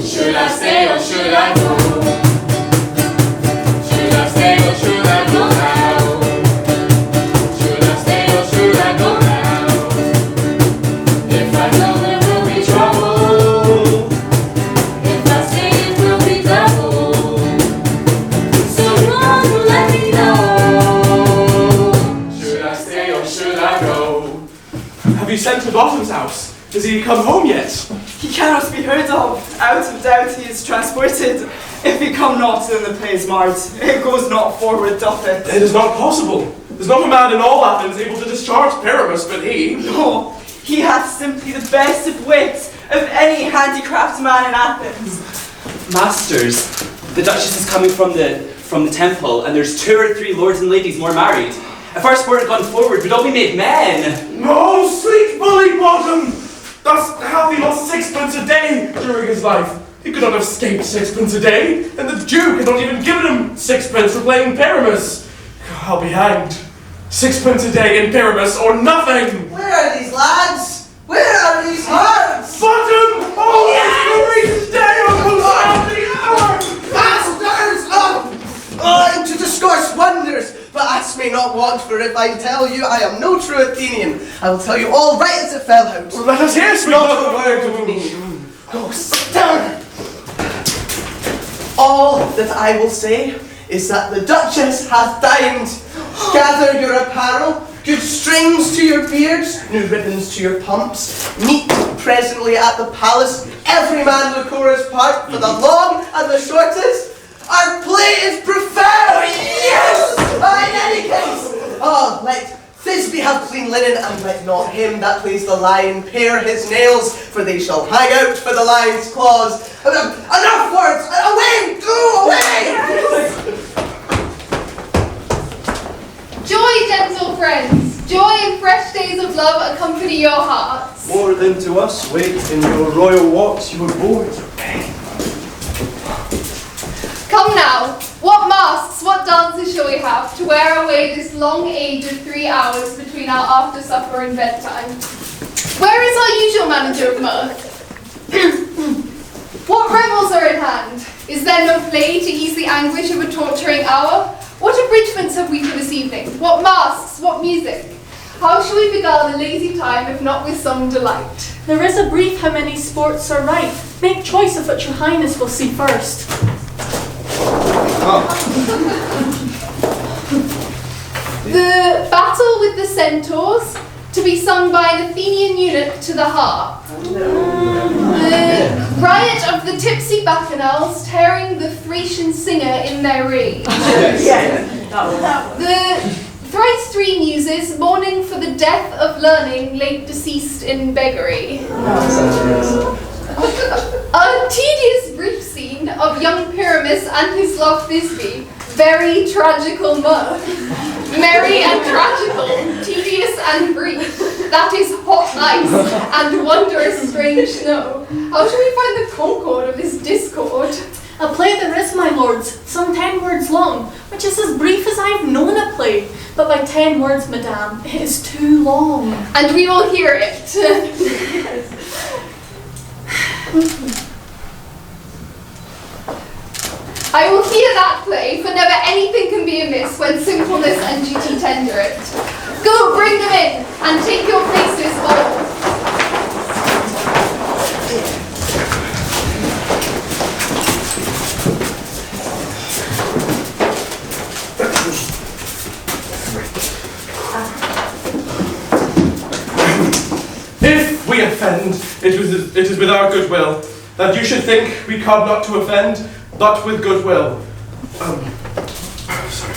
Should I stay or should I go? Should I stay or should I go now? Should I stay or should I go now? If I go there will be trouble. If I stay it will be double. So run, let me know. Should I stay or should I go? Have you sent to Bottom's house? Has he come home yet? He cannot be heard of. Out of doubt he is transported. If he come not, then the play is marred. It goes not forward, doth it? It is not possible. There's not a man in all Athens able to discharge Pyramus but he. No, he hath simply the best of wit of any handicraft man in Athens. Masters, the Duchess is coming from the temple, and there's 2 or 3 lords and ladies more married. If our sport had gone forward, we'd all be made men. No, sweet bully Bottom! Thus hath he lost 6pence a day during his life. He could not have escaped 6pence a day, and the Duke had not even given him 6pence for playing Pyramus. I'll be hanged. 6pence a day in Pyramus or nothing! Where are these lads? Where are these hearts? Bottom! Oh, yes! It's the day! if I tell you I am no true Athenian. I will tell you all right as it fell out. Let us hear, sweet Not love. a word of me. Go sit down. All that I will say is that the Duchess hath dined. Gather your apparel, good strings to your beards, new ribbons to your pumps. Meet presently at the palace, every man Lycora's part, for the long and the shortest. Our play is preferred! Yes! In any case! Let Thisbe have clean linen, and let not him that plays the lion pare his nails, for they shall hang out for the lion's claws. Enough words! Away! Go away! Joy, gentle friends, joy and fresh days of love accompany your hearts. More than to us, wait in your royal walks you were born. Come now, what masks, what dances shall we have to wear away this long age of 3 hours between our after supper and bedtime? Where is our usual manager of mirth? What revels are in hand? Is there no play to ease the anguish of a torturing hour? What abridgments have we for this evening? What masks, what music? How shall we beguile the lazy time if not with some delight? There is a brief how many sports are right. Make choice of what your highness will see first. The battle with the centaurs, to be sung by an Athenian eunuch to the harp. The riot of the tipsy bacchanals, tearing the Thracian singer in their rage. The thrice 3 muses, mourning for the death of learning, late deceased in beggary. A tedious brief scene of young Pyramus and his love Thisbe, very tragical mirth. Merry and tragical, tedious and brief, that is hot ice and wondrous strange snow. How shall we find the concord of this discord? A play there is, my lords, some 10 words long, which is as brief as I've known a play. But by 10 words, madame, it is too long. And we will hear it. I will hear that play, for never anything can be amiss when simpleness and duty tender it. Go, bring them in, and take your places all. If we offend, it is with our goodwill, that you should think we come not to offend, but with goodwill. Sorry.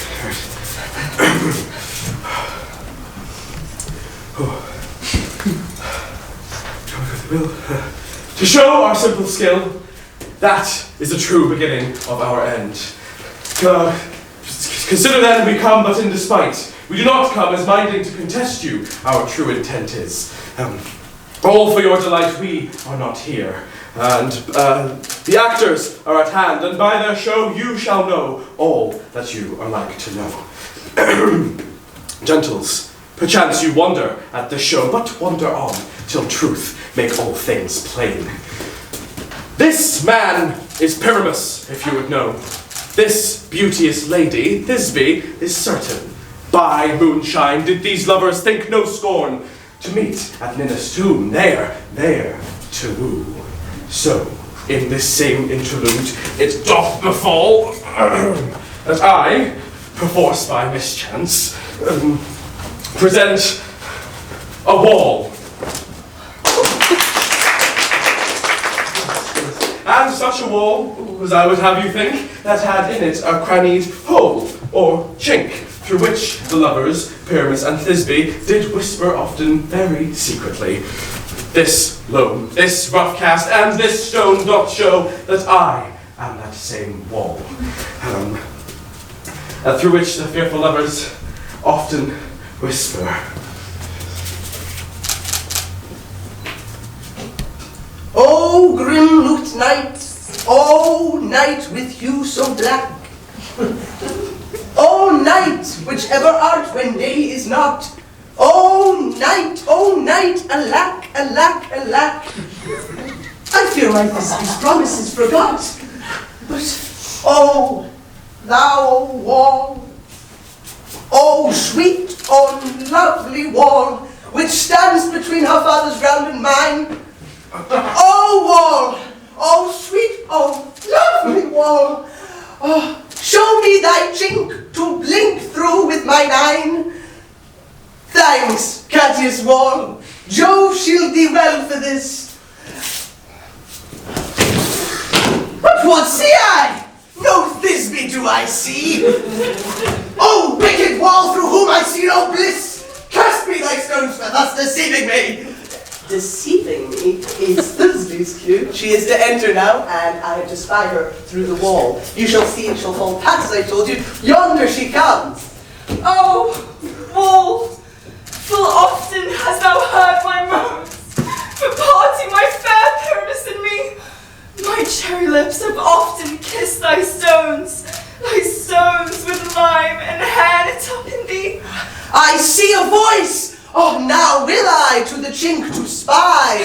To show our simple skill, that is the true beginning of our end. Consider then we come but in despite. We do not come as minding to contest you, our true intent is. All for your delight, we are not here. And the actors are at hand, and by their show you shall know all that you are like to know. Gentles, perchance you wonder at the show, but wonder on, till truth make all things plain. This man is Pyramus, if you would know. This beauteous lady, Thisbe, is certain. By moonshine did these lovers think no scorn to meet at Ninus' tomb, there to woo. So, in this same interlude, it doth befall that I, perforce by mischance, present a wall. And such a wall, as I would have you think, that had in it a crannied hole, or chink, through which the lovers, Pyramus and Thisbe, did whisper often very secretly. This loam, this rough cast, and this stone doth show that I am that same wall, through which the fearful lovers often whisper. Oh, grim-looked night, oh, night with hue so black. Oh, night, whichever art when day is not. Oh, night, alack, alack, alack. I fear my husband's promises forgot. But, oh, thou wall, oh, sweet oh lovely wall, which stands between her father's ground and mine. Oh wall, oh sweet, oh lovely wall, oh, show me thy chink to blink through with my nine. Thanks, courteous wall, Jove shield thee well for this. But what see I? No Thisbe do I see. Oh, wicked wall through whom I see no bliss. Curse be thy stones for thus deceiving me. Deceiving me is Thisbe's cue. She is to enter now, and I am to spy her through the wall. You shall see it shall fall past, I told you. Yonder she comes. Oh, wall, full often hast thou heard my moans, for parting my fair purpose in me. My cherry lips have often kissed thy stones with lime and had it up in thee. I see a voice. Oh, now will I to the chink to spy,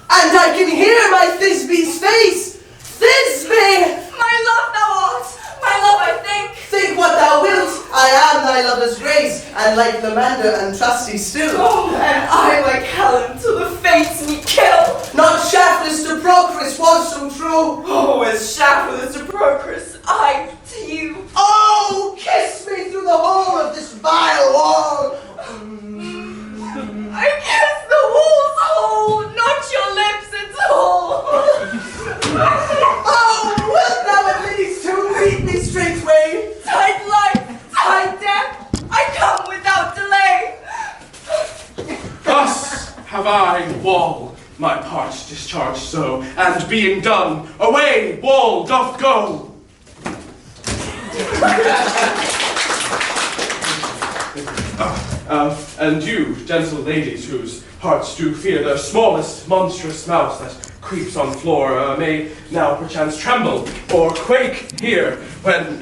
and I can hear my Thisbe's face. Thisbe! My love thou art, my love I think. Think what thou wilt, I am thy lover's grace, and like Lamander and trusty still. Oh, and I like Helen till the fates me kill. Not shaftless to Procris was so true. Oh, as shaftless to Procris, I to you. Oh, kiss me through the hole of this vile wall. I kiss the wall's hole, not your lips at all. Oh, wilt thou at least to lead me straightway? Tide life, tide death, I come without delay. Thus have I, wall, my part discharged so, and being done, away, wall doth go. And you, gentle ladies, whose hearts do fear the smallest monstrous mouse that creeps on floor, may now perchance tremble or quake here when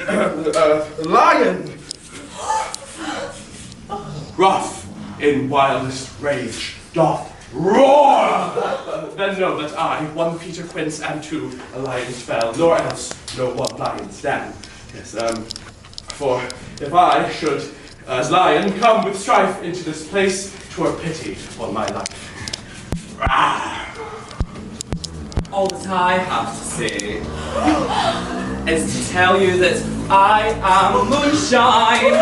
lion, rough in wildest rage, doth roar. Then know that I, one Peter Quince, and two a lion's fell, nor else no one lion's den. Yes, for if I should, as lion, come with strife into this place, 'twere pity on my life. All that I have to say is to tell you that I am moonshine.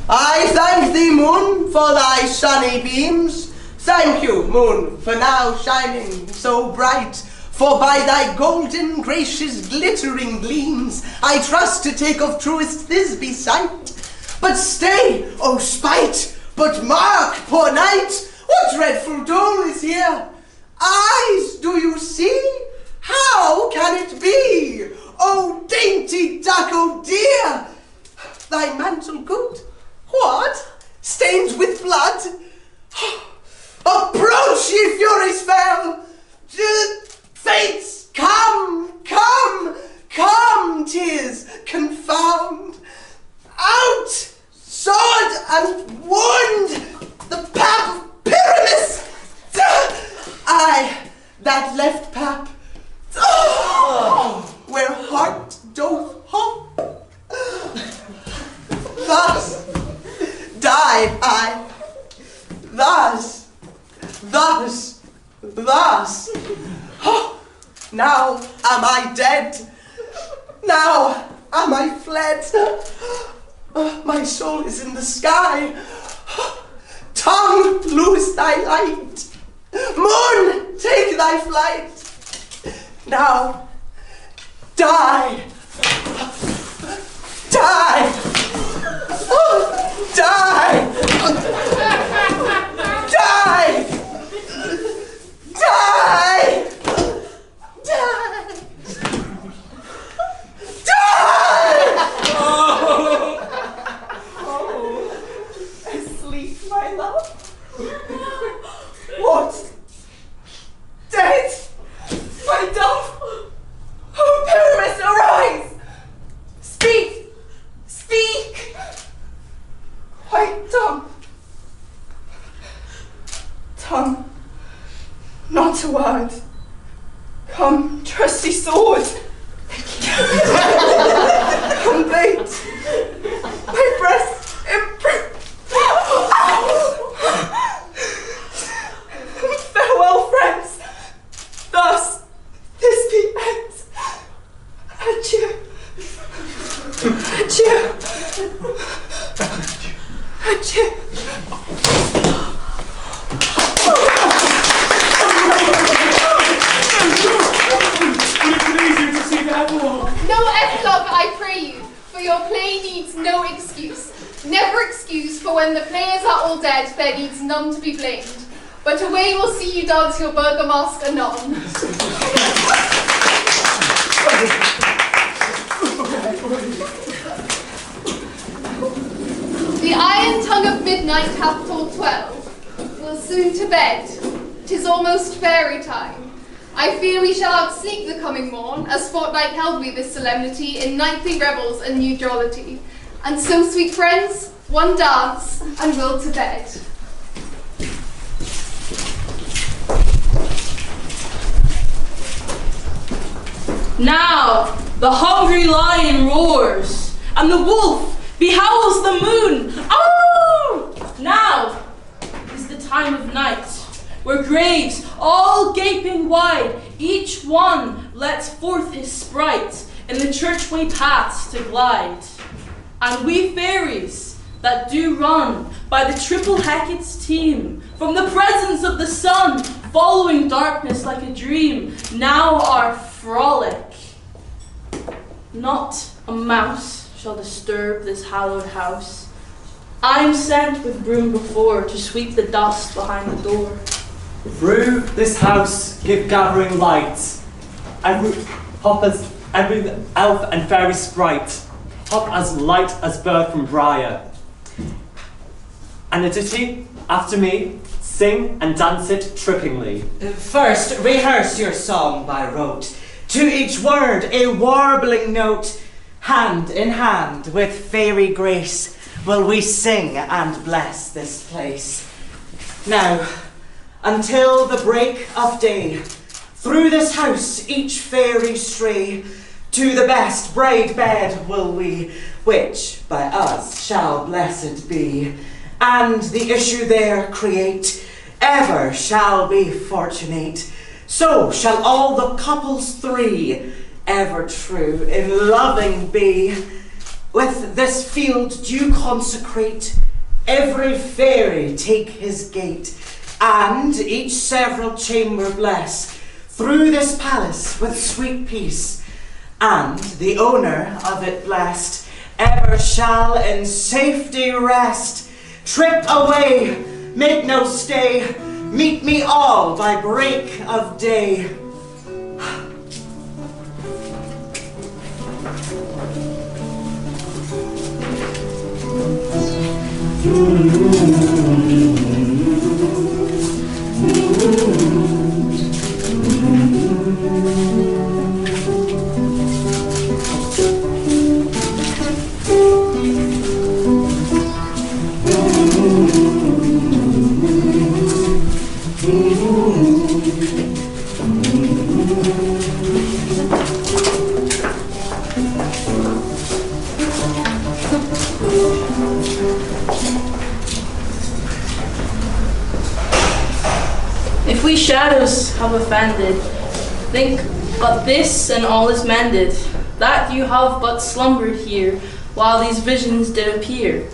I thank thee, moon, for thy sunny beams. Thank you, moon, for now shining so bright. For by thy golden, gracious, glittering gleams, I trust to take of truest Thisbe sight. But stay, O spite, but mark, poor knight, what dreadful dole is here? Eyes, do you see? How can it be? O dainty duck, O dear! Thy mantle good? What? Stained with blood? Approach, ye furies fell! Fates, come, come, come, tears, confound! Out, sword and wound, the pap of Pyramus! I, that left pap, where heart doth hop. Thus die I, thus. Oh, now am I dead, now am I fled. My soul is in the sky. Tongue, lose thy light. Moon, take thy flight. Now, die. Die. Die. Die. Die. Die. Asleep, my love? What? Dead? My dove? Oh, Pyramus, arise! Speak! Speak! Come, not a word. Come, trusty sword. Come, bait. My breast imprint. Farewell, friends. Thus, this be end. Adieu. Adieu. Adieu. No epilogue, I pray you, for your play needs no excuse. Never excuse, for when the players are all dead, there needs none to be blamed. But away we'll see you dance your burger mask anon. The iron tongue of midnight hath told 12. We'll soon to bed. 'Tis almost fairy time. I fear we shall outsleep the coming morn, as fortnight held we this solemnity in nightly revels and new jollity. And so, sweet friends, one dance, and we'll to bed. Now the hungry lion roars, and the wolf behowls the moon. Oh! Now is the time of night, where graves, all gaping wide, each one lets forth his sprite in the churchway paths to glide. And we fairies that do run by the triple Hecate's team, from the presence of the sun, following darkness like a dream, now are frolic. Not a mouse shall disturb this hallowed house. I'm sent with broom before to sweep the dust behind the door. Through this house give gathering light. Every elf and fairy sprite hop as light as bird from briar. And a ditty after me, sing and dance it trippingly. First, rehearse your song by rote. To each word a warbling note. Hand in hand with fairy grace will we sing and bless this place. Now, until the break of day, through this house each fairy stray, to the best bride bed will we, which by us shall blessed be, and the issue there create, ever shall be fortunate. So shall all the couples three, ever true in loving be. With this field do consecrate, every fairy take his gate, and each several chamber bless, through this palace with sweet peace, and the owner of it blessed, ever shall in safety rest. Trip away, make no stay, meet me all by break of day. If we shadows have offended, think but this and all is mended, that you have but slumbered here while these visions did appear.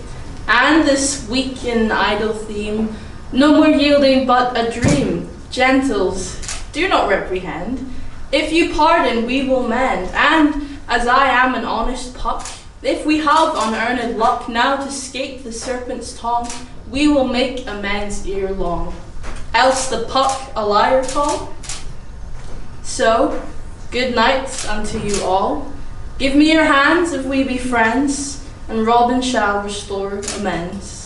And this weak and idle theme, no more yielding but a dream. Gentles, do not reprehend. If you pardon, we will mend. And as I am an honest puck, if we have unearned luck now to scape the serpent's tongue, we will make amends ere long. Else the puck a liar call. So, good night unto you all. Give me your hands if we be friends, and Robin shall restore amends.